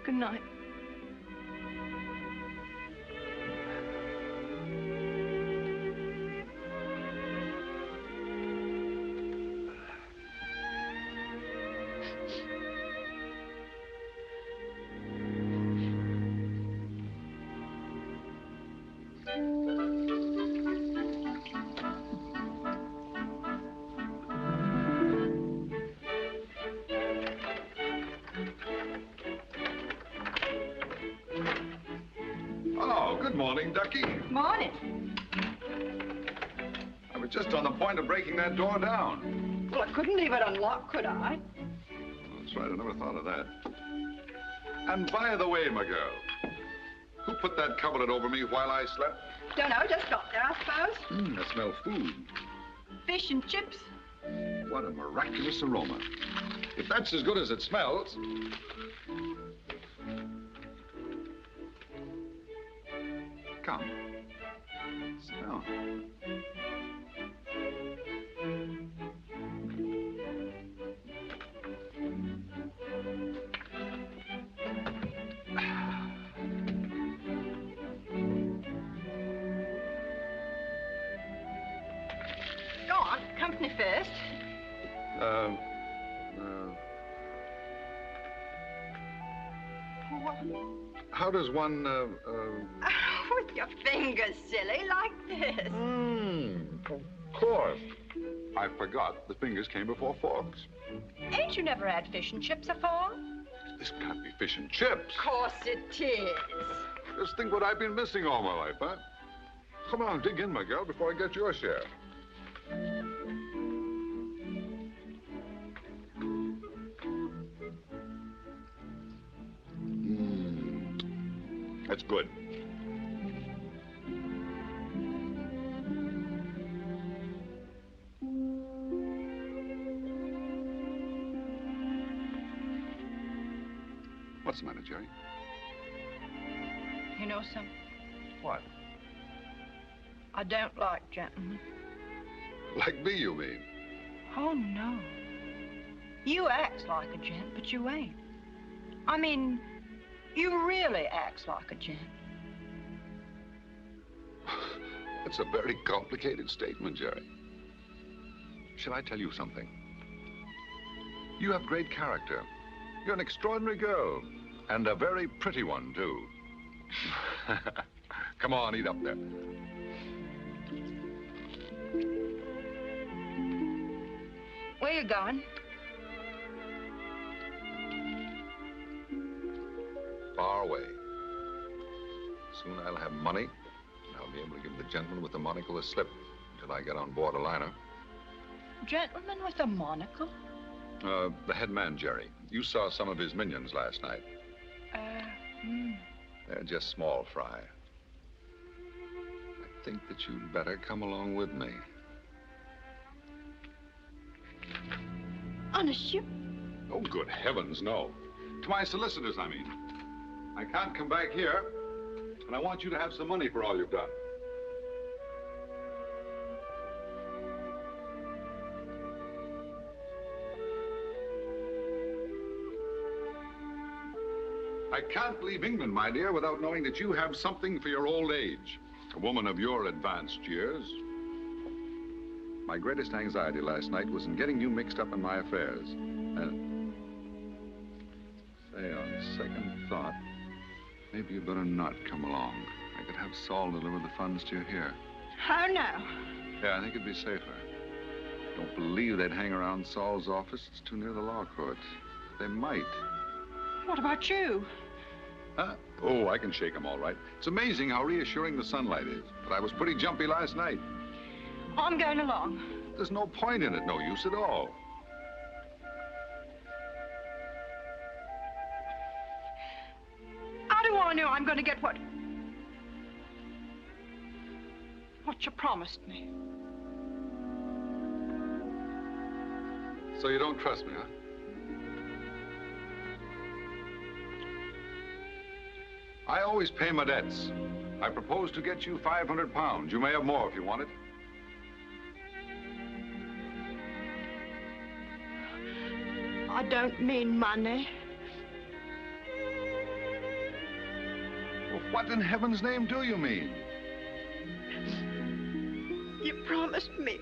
Good night. Morning, Ducky. Morning. I was just on the point of breaking that door down. Well, I couldn't leave it unlocked, could I? That's right, I never thought of that. And by the way, my girl, who put that coverlet over me while I slept? Don't know, just got there, I suppose. I smell food. Fish and chips. What a miraculous aroma. If that's as good as it smells... Come. Smell. Go on, company first. What? How does one, With your fingers, silly, like this. Of course. I forgot the fingers came before forks. Ain't you never had fish and chips afore? This can't be fish and chips. Of course it is. Just think what I've been missing all my life, huh? Come on, dig in, my girl, before I get your share. That's good. What's the matter, Jerry? You know something? What? I don't like gentlemen. Like me, you mean? Oh, no. You acts like a gent, but you ain't. I mean, you really acts like a gent. That's a very complicated statement, Jerry. Shall I tell you something? You have great character. You're an extraordinary girl. And a very pretty one, too. Come on, eat up there. Where you going? Far away. Soon I'll have money, and I'll be able to give the gentleman with the monocle a slip until I get on board a liner. Gentleman with a monocle? The head man, Jerry. You saw some of his minions last night. They're just small fry. I think that you'd better come along with me. Honest, you? Oh, good heavens, no. To my solicitors, I mean. I can't come back here, and I want you to have some money for all you've done. I can't leave England, my dear, without knowing that you have something for your old age. A woman of your advanced years. My greatest anxiety last night was in getting you mixed up in my affairs. And say, on second thought, maybe you better not come along. I could have Saul deliver the funds to you here. Oh, no. Yeah, I think it'd be safer. Don't believe they'd hang around Saul's office. It's too near the law courts. They might. What about you? Huh? Oh, I can shake them all right. It's amazing how reassuring the sunlight is. But I was pretty jumpy last night. I'm going along. There's no point in it, no use at all. How do I know I'm going to get what you promised me? So you don't trust me, huh? I always pay my debts. I propose to get you 500 pounds. You may have more if you want it. I don't mean money. Well, what in heaven's name do you mean? You promised me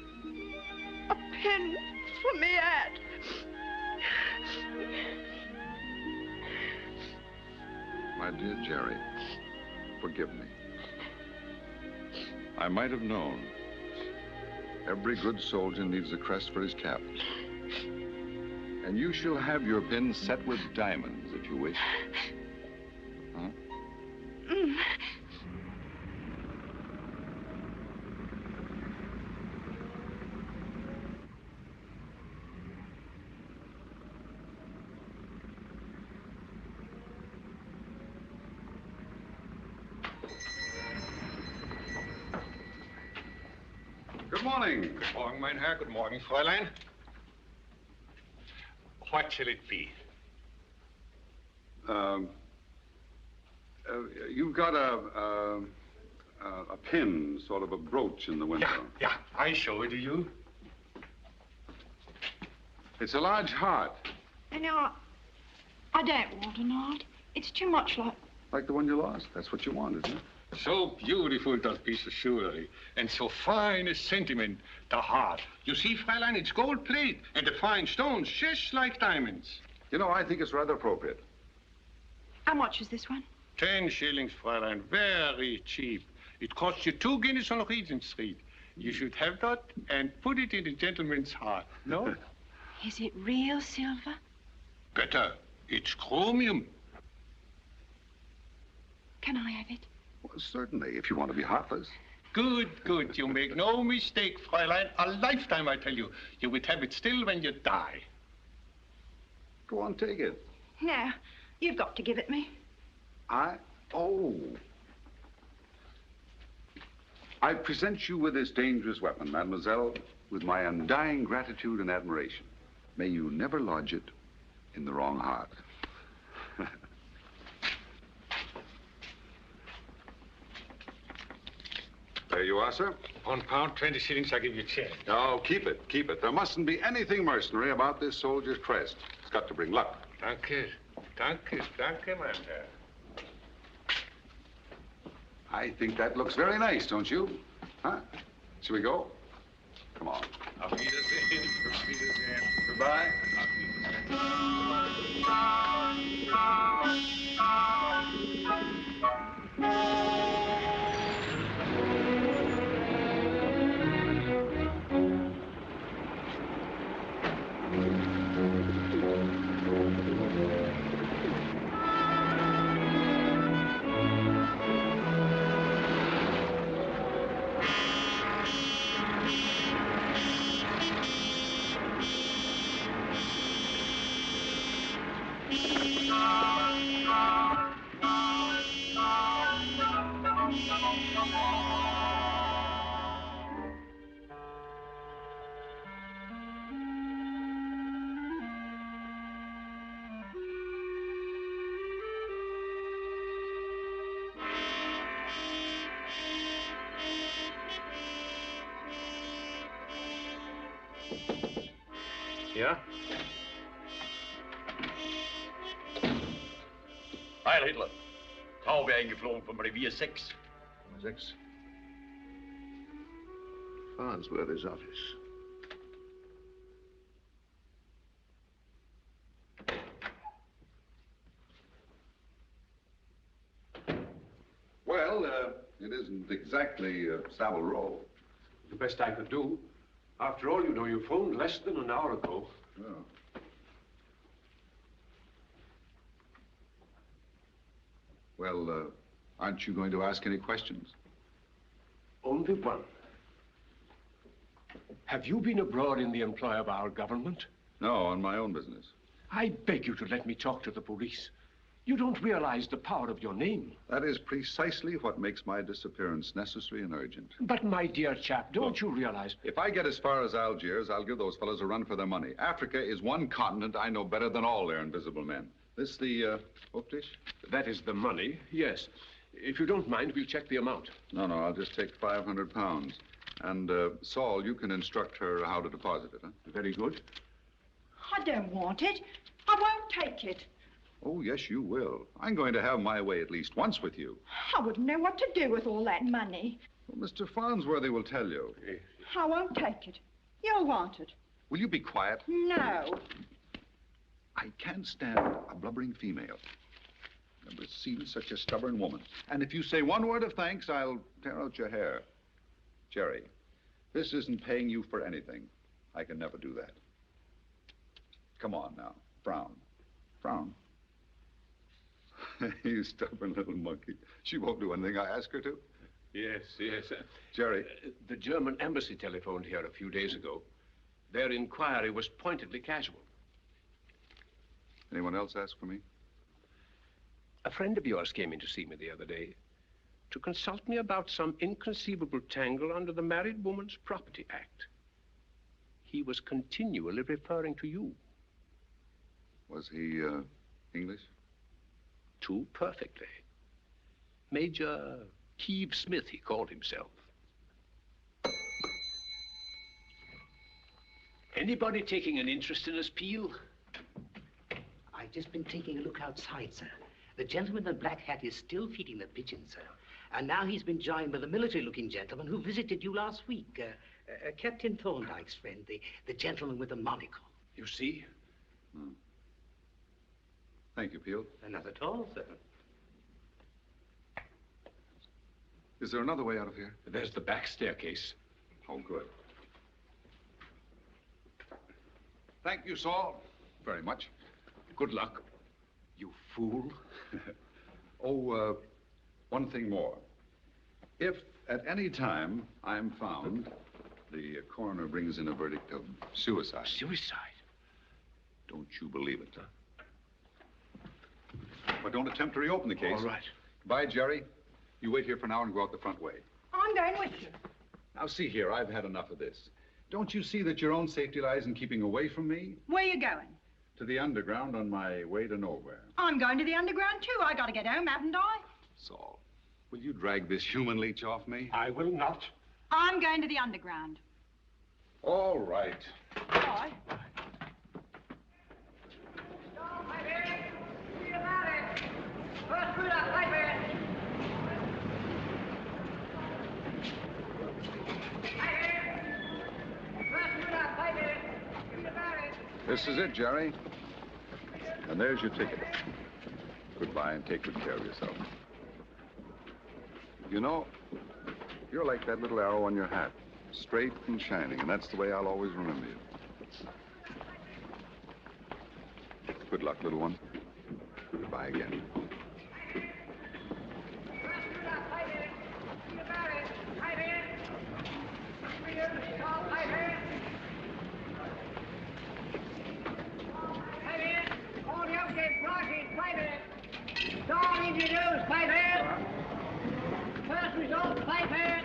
a pin for me hat. My dear Jerry, forgive me. I might have known. Every good soldier needs a crest for his cap. And you shall have your pin set with diamonds, if you wish. Huh? Good morning. Good morning, mein Herr. Good morning, Fräulein. What shall it be? You've got a pin, sort of a brooch in the window. Yeah, I show it to you. It's a large heart. You know, I don't want an heart. It's too much like... Like the one you lost. That's what you wanted, huh? So beautiful, that piece of jewelry, and so fine a sentiment, the heart. You see, Fräulein, it's gold plate, and the fine stones just like diamonds. You know, I think it's rather appropriate. How much is this one? 10 shillings, Fräulein, very cheap. It costs you 2 guineas on Regent Street. You should have that and put it in a gentleman's heart, no? Is it real silver? Better. It's chromium. Can I have it? Well, certainly, if you want to be heartless. Good, good. You make no mistake, Fräulein. A lifetime, I tell you. You would have it still when you die. Go on, take it. No, you've got to give it me. Oh. I present you with this dangerous weapon, mademoiselle, with my undying gratitude and admiration. May you never lodge it in the wrong heart. There you are, sir. £1, 20 shillings, I give you change. No, keep it, keep it. There mustn't be anything mercenary about this soldier's crest. It's got to bring luck. Danke. Danke, danke, mein Herr. I think that looks very nice, don't you? Huh? Shall we go? Come on. Auf Wiedersehen. Auf Wiedersehen. Goodbye. Ja? Heil Hitler. Taube eingeflogen vom Revier 6. 6. Farnsworthy's office. Well, it isn't exactly Savile Row. The best I could do. After all, you know, you phoned less than an hour ago. Oh. Well, aren't you going to ask any questions? Only one. Have you been abroad in the employ of our government? No, on my own business. I beg you to let me talk to the police. You don't realize the power of your name. That is precisely what makes my disappearance necessary and urgent. But, my dear chap, don't you realize... If I get as far as Algiers, I'll give those fellows a run for their money. Africa is one continent I know better than all their invisible men. This the, Optisch? That is the money, yes. If you don't mind, we'll check the amount. No, I'll just take £500. And, Saul, you can instruct her how to deposit it, huh? Very good. I don't want it. I won't take it. Oh, yes, you will. I'm going to have my way at least once with you. I wouldn't know what to do with all that money. Well, Mr. Farnsworthy will tell you. I won't take it. You'll want it. Will you be quiet? No. I can't stand a blubbering female. Never seen such a stubborn woman. And if you say one word of thanks, I'll tear out your hair. Jerry, this isn't paying you for anything. I can never do that. Come on now. Frown. Frown. You stubborn little monkey. She won't do anything I ask her to. Yes. Jerry. The German embassy telephoned here a few days ago. Their inquiry was pointedly casual. Anyone else ask for me? A friend of yours came in to see me the other day to consult me about some inconceivable tangle under the Married Woman's Property Act. He was continually referring to you. Was he, English? Too perfectly. Major Heave Smith, he called himself. Anybody taking an interest in us, Peel? I've just been taking a look outside, sir. The gentleman in the black hat is still feeding the pigeons, sir. And now he's been joined by the military-looking gentleman who visited you last week. Captain Thorndyke's friend, the gentleman with the monocle. You see? Thank you, Peel. Not at all, sir. Is there another way out of here? There's the back staircase. Oh, good. Thank you, Saul, very much. Good luck. You fool. Oh, one thing more. If at any time I'm found, the coroner brings in a verdict of suicide. Suicide? Don't you believe it, But don't attempt to reopen the case. All right. Bye, Jerry. You wait here for now and go out the front way. I'm going with you. Now, see here, I've had enough of this. Don't you see that your own safety lies in keeping away from me? Where are you going? To the underground on my way to nowhere. I'm going to the underground, too. I got to get home, haven't I? Saul, will you drag this human leech off me? I will not. I'm going to the underground. All right. Bye. This is it, Jerry. And there's your ticket. Goodbye, and take good care of yourself. You know, you're like that little arrow on your hat. Straight and shining, and that's the way I'll always remember you. Good luck, little one. Goodbye again. Don't introduce, Piper. First result, Piper.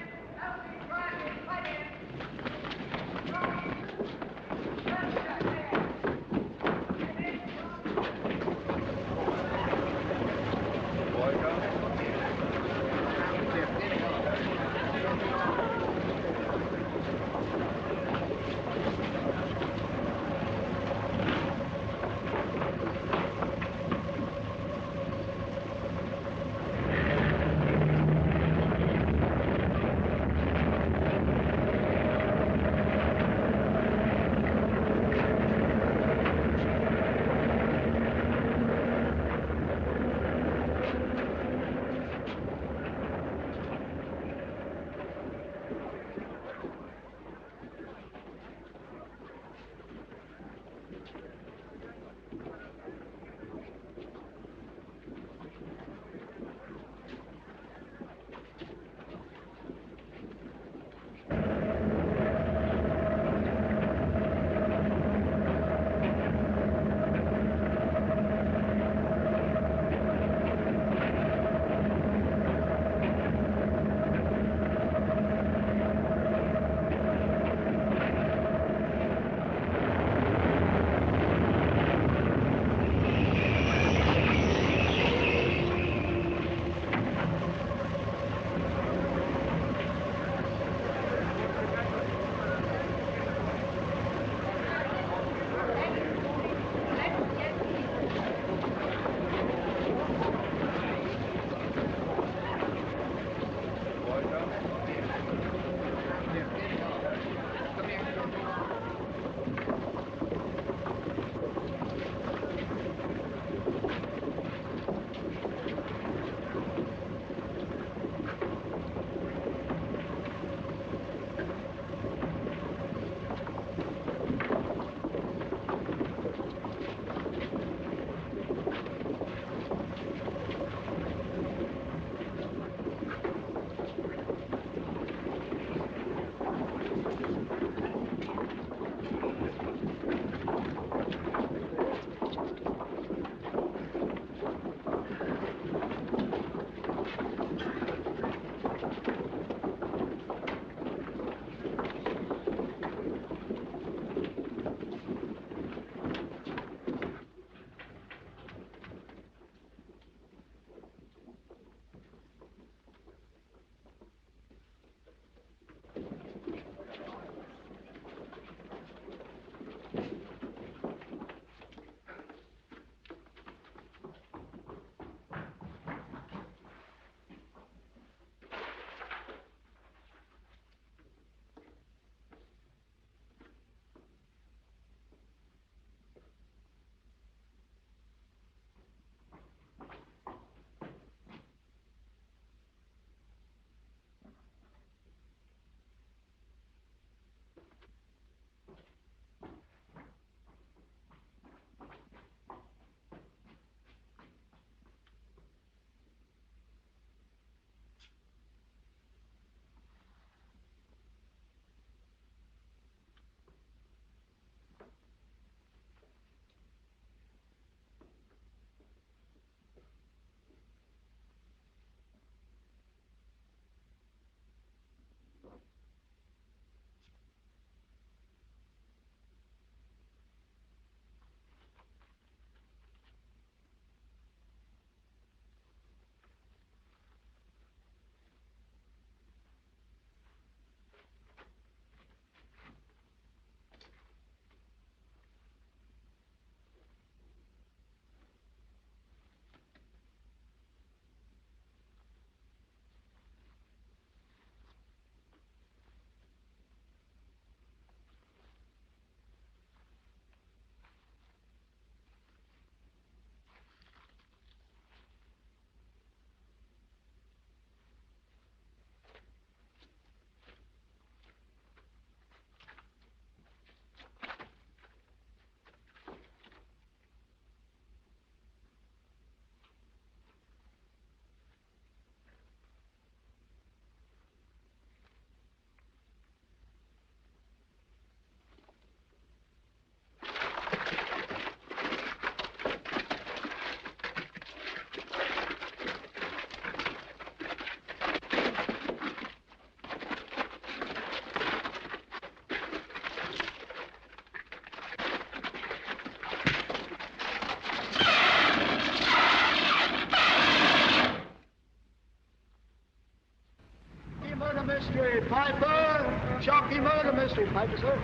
Hey, Piper! Shocking murder mystery, Piper, sir.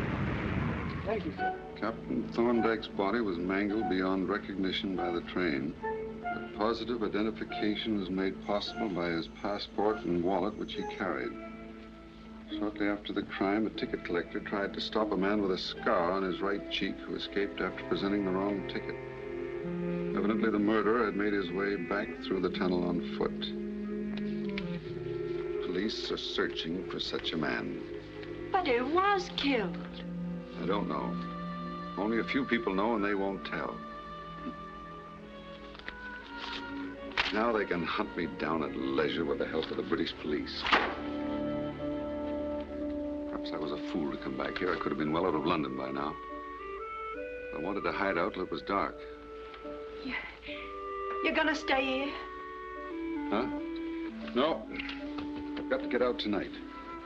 Thank you, sir. Captain Thorndyke's body was mangled beyond recognition by the train. But positive identification was made possible by his passport and wallet, which he carried. Shortly after the crime, a ticket collector tried to stop a man with a scar on his right cheek who escaped after presenting the wrong ticket. Evidently, the murderer had made his way back through the tunnel on foot. Police are searching for such a man. But who was killed? I don't know. Only a few people know, and they won't tell. Now they can hunt me down at leisure with the help of the British police. Perhaps I was a fool to come back here. I could have been well out of London by now. I wanted to hide out till it was dark. You're gonna stay here? Huh? No. I've got to get out tonight.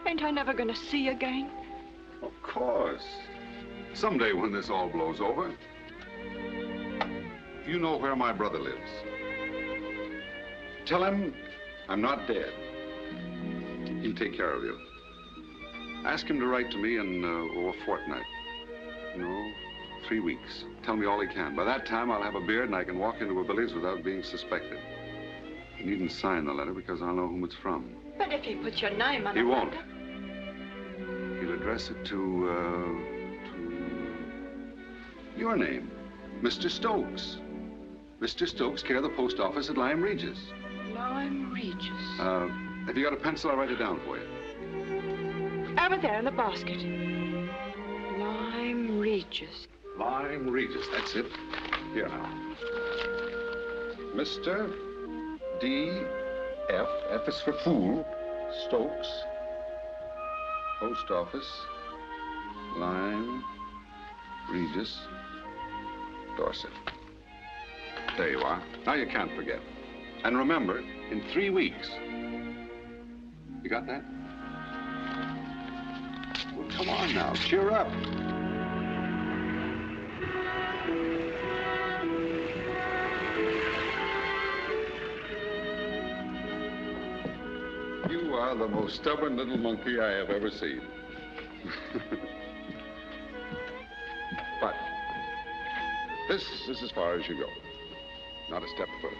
Ain't I never gonna see you again? Of course. Someday when this all blows over, you know where my brother lives. Tell him I'm not dead. He'll take care of you. Ask him to write to me in a fortnight. No, 3 weeks. Tell me all he can. By that time, I'll have a beard and I can walk into a village without being suspected. He needn't sign the letter because I'll know whom it's from. But if he puts your name on it. He won't. He'll address it to your name, Mr. Stokes. Mr. Stokes, care of the post office at Lyme Regis. Lyme Regis. Have you got a pencil? I'll write it down for you. Over there in the basket. Lyme Regis. Lyme Regis, that's it. Here now. Mr. D.F., F is for fool, Stokes, post office, Lyme Regis, Dorset. There you are. Now you can't forget. And remember, in 3 weeks. You got that? Well, come on now, cheer up. You are the most stubborn little monkey I have ever seen. But this is as far as you go. Not a step further.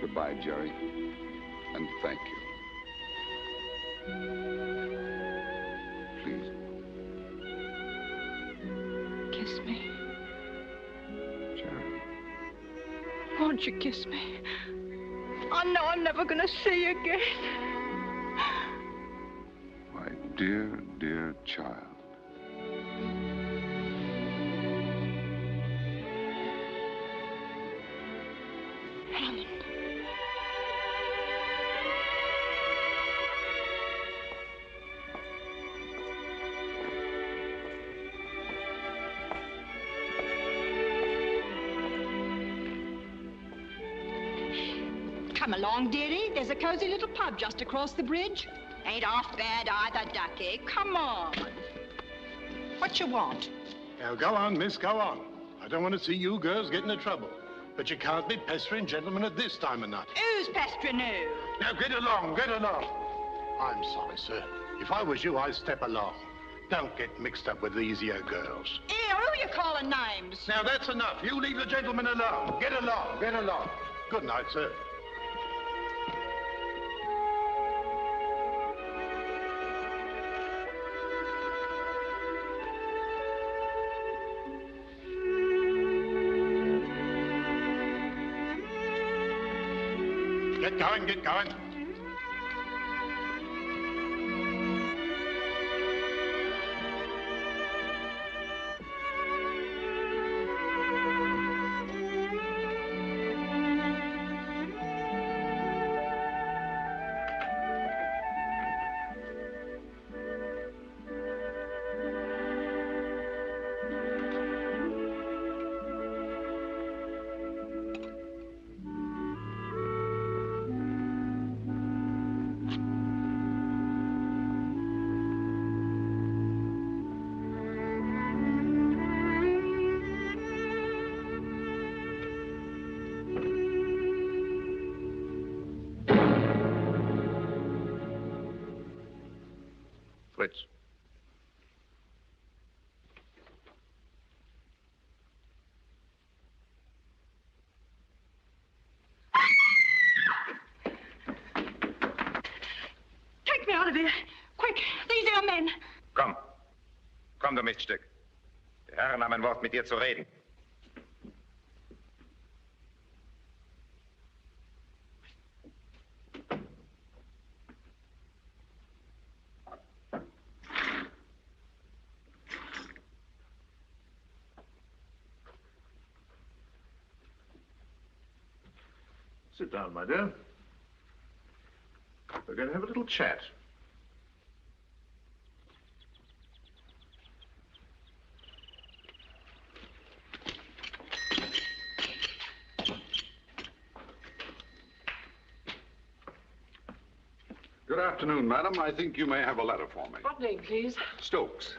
Goodbye, Jerry, and thank you. Please. Kiss me. Jerry. Won't you kiss me? I know I'm never gonna see you again. My dear, dear child. Helen. Come along, dearie. There's a cozy little pub just across the bridge. Ain't half bad either, ducky. Come on. What you want? Now, go on, miss, go on. I don't want to see you girls get into trouble. But you can't be pestering gentlemen at this time of night. Who's pestering who? Now, get along, get along. I'm sorry, sir. If I was you, I'd step along. Don't get mixed up with these here girls. Here, who you calling names? Now, that's enough. You leave the gentleman alone. Get along, get along. Good night, sir. Get going, get going. Fritz. Take me out of here. Quick, these are your men. Komm. Komm, du Miststück. Die Herren haben ein Wort mit dir zu reden. Sit down, my dear. We're going to have a little chat. Good afternoon, madam. I think you may have a letter for me. What name, please? Stokes.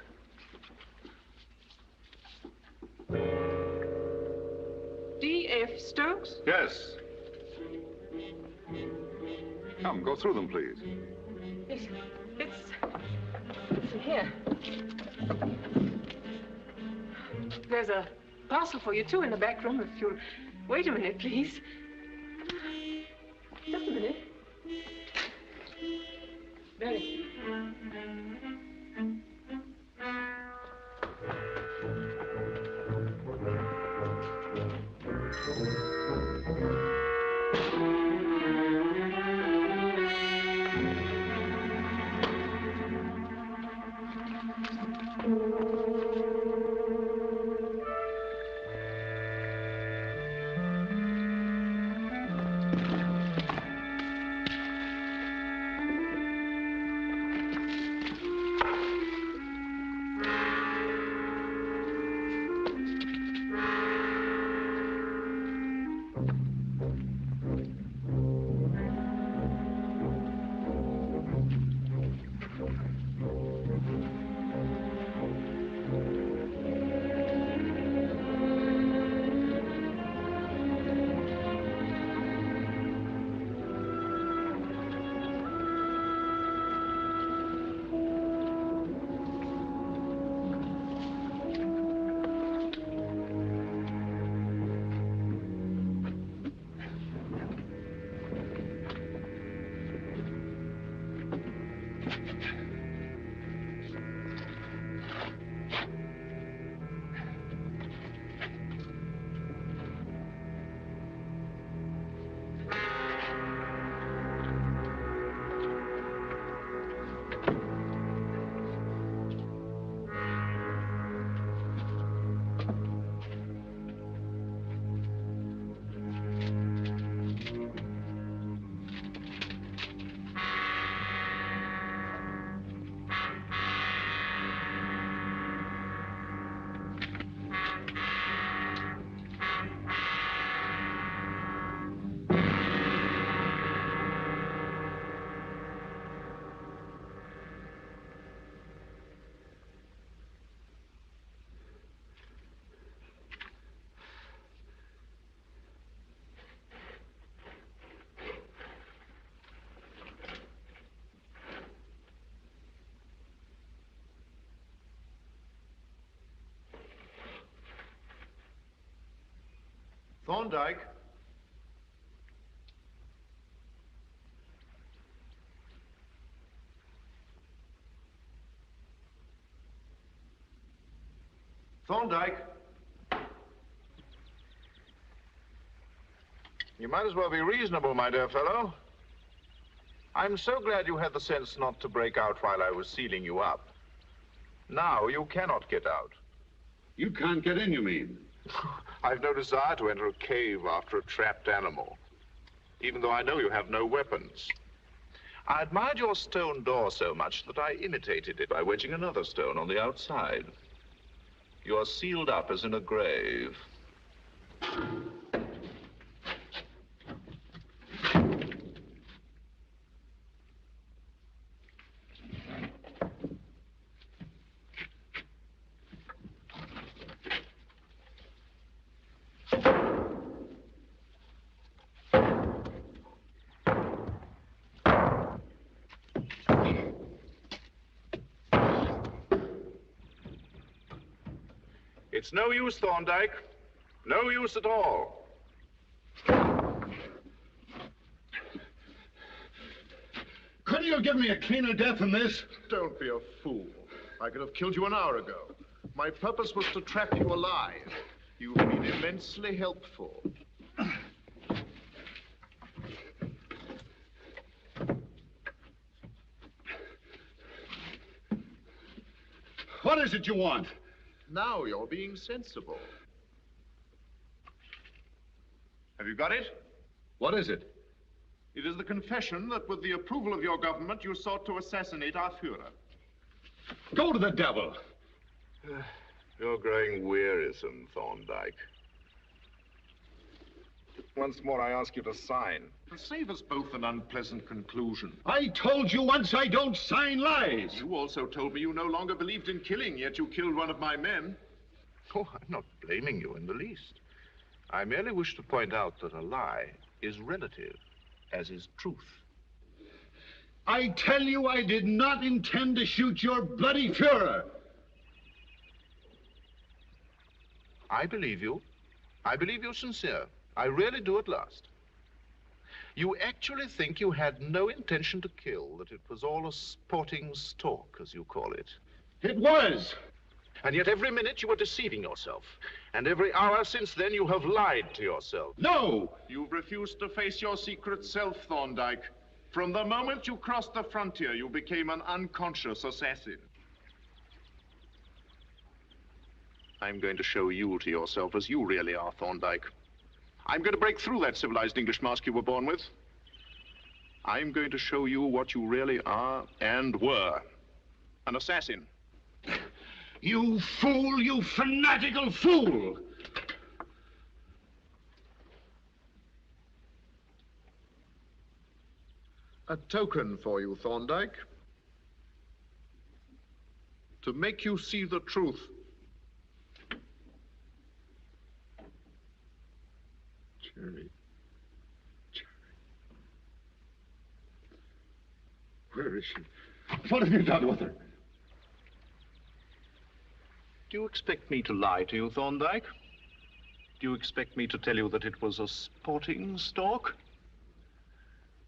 D.F. Stokes? Yes. Come, go through them, please. It's here. There's a parcel for you, too, in the back room, if you'll wait a minute, please. Just a minute. Bennett. Thorndyke. Thorndyke. You might as well be reasonable, my dear fellow. I'm so glad you had the sense not to break out while I was sealing you up. Now you cannot get out. You can't get in, you mean? I've no desire to enter a cave after a trapped animal, even though I know you have no weapons. I admired your stone door so much that I imitated it by wedging another stone on the outside. You're sealed up as in a grave. It's no use, Thorndyke. No use at all. Couldn't you have given me a cleaner death than this? Don't be a fool. I could have killed you an hour ago. My purpose was to trap you alive. You've been immensely helpful. What is it you want? Now you're being sensible. Have you got it? What is it? It is the confession that with the approval of your government, you sought to assassinate our Führer. Go to the devil. You're growing wearisome, Thorndyke. Once more, I ask you to sign. To save us both an unpleasant conclusion. I told you once I don't sign lies. You also told me you no longer believed in killing, yet you killed one of my men. Oh, I'm not blaming you in the least. I merely wish to point out that a lie is relative, as is truth. I tell you I did not intend to shoot your bloody Führer. I believe you. I believe you're sincere. I really do at last. You actually think you had no intention to kill, that it was all a sporting stalk, as you call it. It was. And yet every minute you were deceiving yourself. And every hour since then you have lied to yourself. No! You've refused to face your secret self, Thorndyke. From the moment you crossed the frontier, you became an unconscious assassin. I'm going to show you to yourself as you really are, Thorndyke. I'm going to break through that civilized English mask you were born with. I'm going to show you what you really are and were. An assassin. You fool, you fanatical fool! A token for you, Thorndyke. To make you see the truth. Cherry. Where is she? What have you done with her? Do you expect me to lie to you, Thorndyke? Do you expect me to tell you that it was a sporting stalk?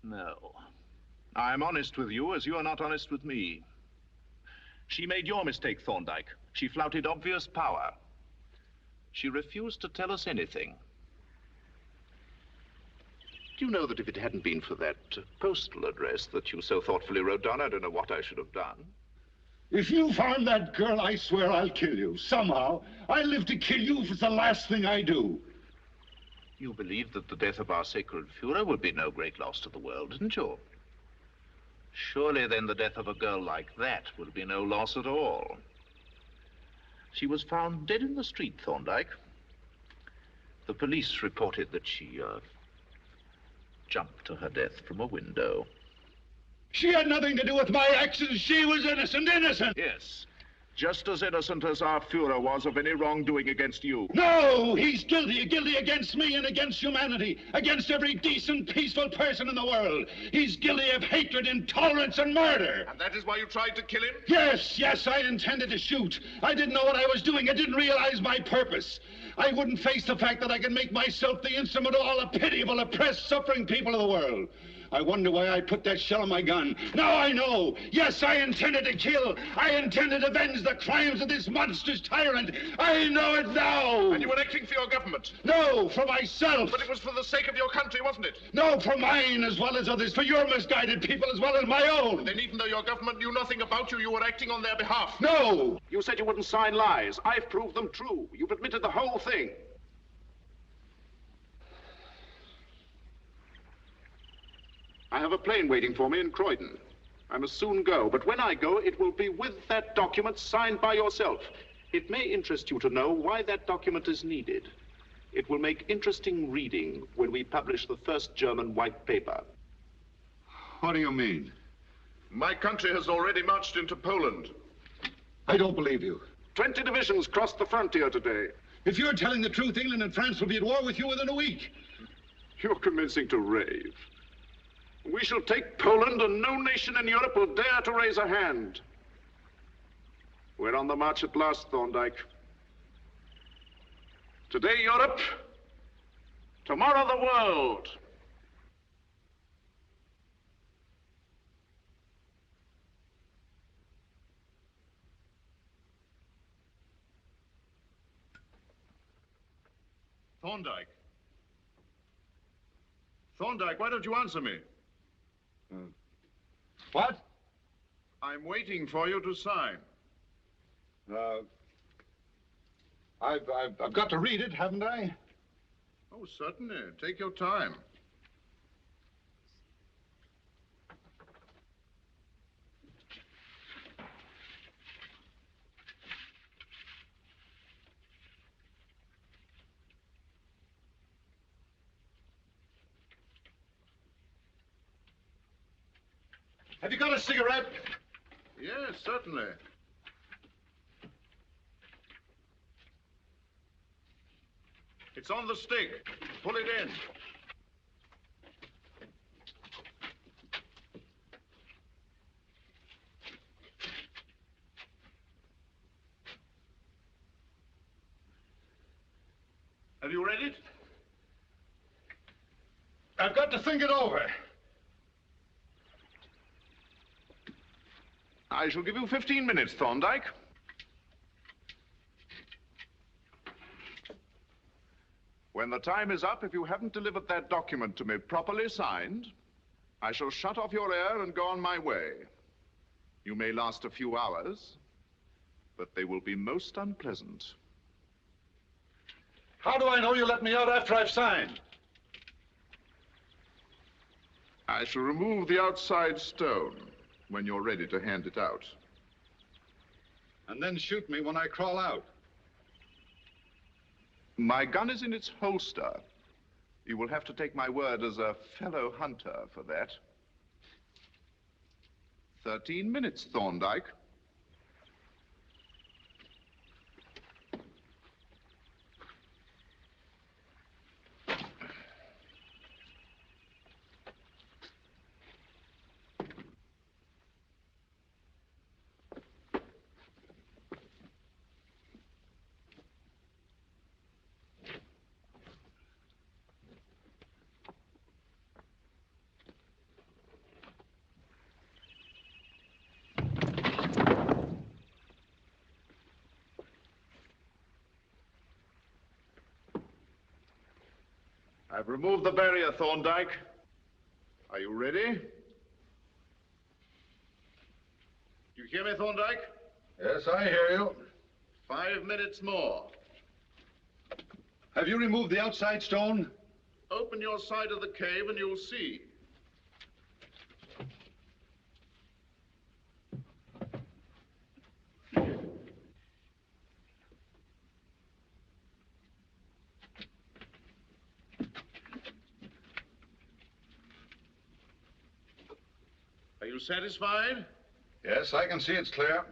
No. I'm honest with you as you are not honest with me. She made your mistake, Thorndyke. She flouted obvious power. She refused to tell us anything. Do you know that if it hadn't been for that postal address that you so thoughtfully wrote down, I don't know what I should have done. If you found that girl, I swear I'll kill you. Somehow. I live to kill you if it's the last thing I do. You believed that the death of our sacred Führer would be no great loss to the world, didn't you? Surely then the death of a girl like that would be no loss at all. She was found dead in the street, Thorndyke. The police reported that she jumped to her death from a window. She had nothing to do with my actions. She was innocent, innocent. Yes, just as innocent as our Führer was of any wrongdoing against you. No, he's guilty, guilty against me and against humanity, against every decent, peaceful person in the world. He's guilty of hatred, intolerance, and murder. And that is why you tried to kill him? Yes, yes, I intended to shoot. I didn't know what I was doing. I didn't realize my purpose. I wouldn't face the fact that I can make myself the instrument of all the pitiable, oppressed, suffering people of the world. I wonder why I put that shell in my gun. Now I know. Yes, I intended to kill. I intended to avenge the crimes of this monstrous tyrant. I know it now. And you were acting for your government? No, for myself. But it was for the sake of your country, wasn't it? No, for mine as well as others, for your misguided people as well as my own. And then even though your government knew nothing about you, you were acting on their behalf? No. You said you wouldn't sign lies. I've proved them true. You've admitted the whole thing. I have a plane waiting for me in Croydon. I must soon go, but when I go, it will be with that document signed by yourself. It may interest you to know why that document is needed. It will make interesting reading when we publish the first German white paper. What do you mean? My country has already marched into Poland. I don't believe you. 20 divisions crossed the frontier today. If you're telling the truth, England and France will be at war with you within a week. You're commencing to rave. We shall take Poland, and no nation in Europe will dare to raise a hand. We're on the march at last, Thorndyke. Today, Europe. Tomorrow, the world. Thorndyke. Thorndyke, why don't you answer me? What? I'm waiting for you to sign. I've got to read it, haven't I? Oh, certainly. Take your time. Have you got a cigarette? Yes, certainly. It's on the stick. Pull it in. Have you read it? I've got to think it over. I shall give you 15 minutes, Thorndyke. When the time is up, if you haven't delivered that document to me properly signed, I shall shut off your air and go on my way. You may last a few hours, but they will be most unpleasant. How do I know you let me out after I've signed? I shall remove the outside stone when you're ready to hand it out. And then shoot me when I crawl out. My gun is in its holster. You will have to take my word as a fellow hunter for that. 13 minutes, Thorndyke. I've removed the barrier, Thorndyke. Are you ready? Do you hear me, Thorndyke? Yes, I hear you. 5 minutes more. Have you removed the outside stone? Open your side of the cave and you'll see. Are you satisfied? Yes, I can see it's clear.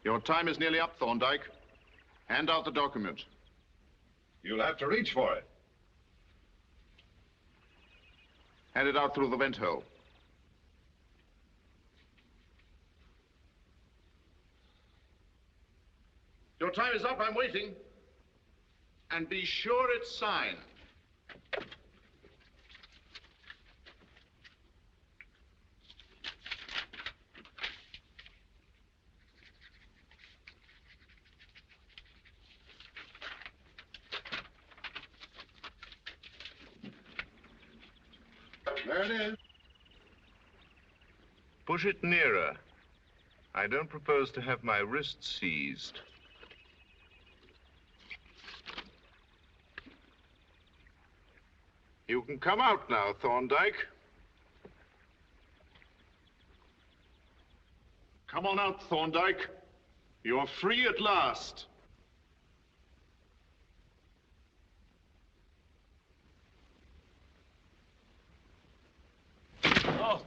Your time is nearly up, Thorndyke. Hand out the document. You'll have to reach for it. Hand it out through the vent hole. Your time is up, I'm waiting. And be sure it's signed. There it is. Push it nearer. I don't propose to have my wrist seized. You can come out now, Thorndyke. Come on out, Thorndyke. You're free at last. Oh.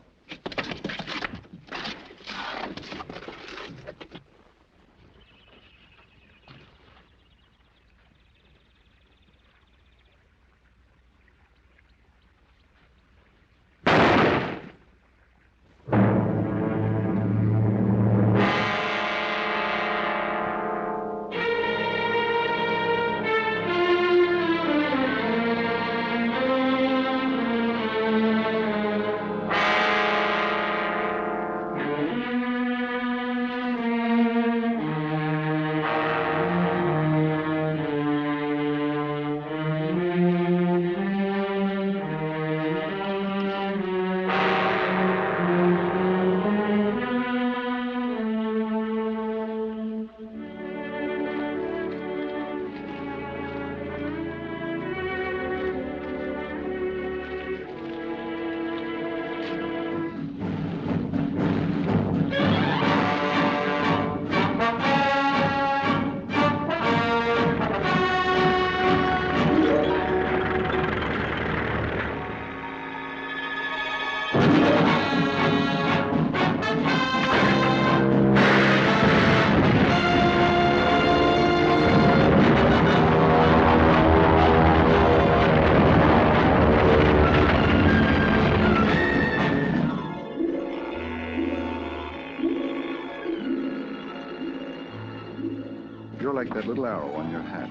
You're like that little arrow on your hat.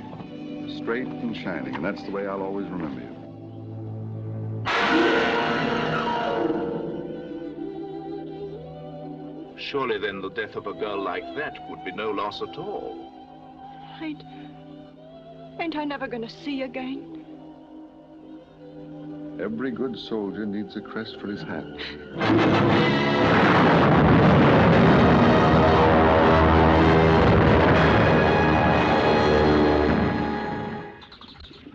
Straight and shining, and that's the way I'll always remember you. Surely then the death of a girl like that would be no loss at all. Ain't I never gonna see you again? Every good soldier needs a crest for his hat.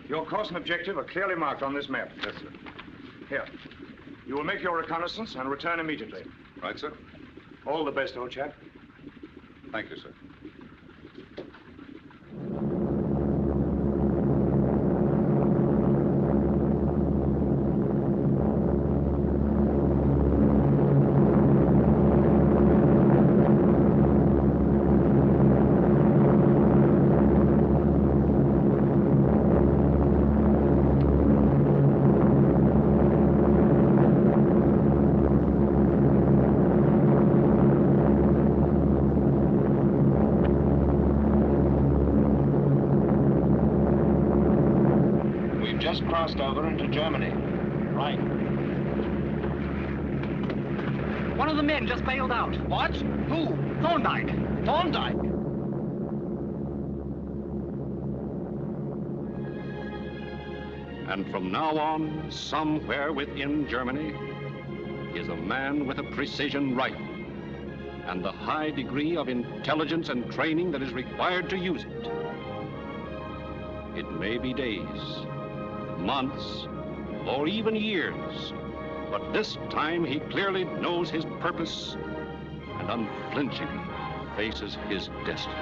Your course and objective are clearly marked on this map. Yes, sir. Here. You will make your reconnaissance and return immediately. Right, sir. All the best, old chap. Thank you, sir. Crossed over into Germany. Right. One of the men just bailed out. What? Who? Thorndyke. Thorndyke? And from now on, somewhere within Germany, is a man with a precision rifle and the high degree of intelligence and training that is required to use it. It may be days, months, or even years, but this time he clearly knows his purpose and unflinchingly faces his destiny.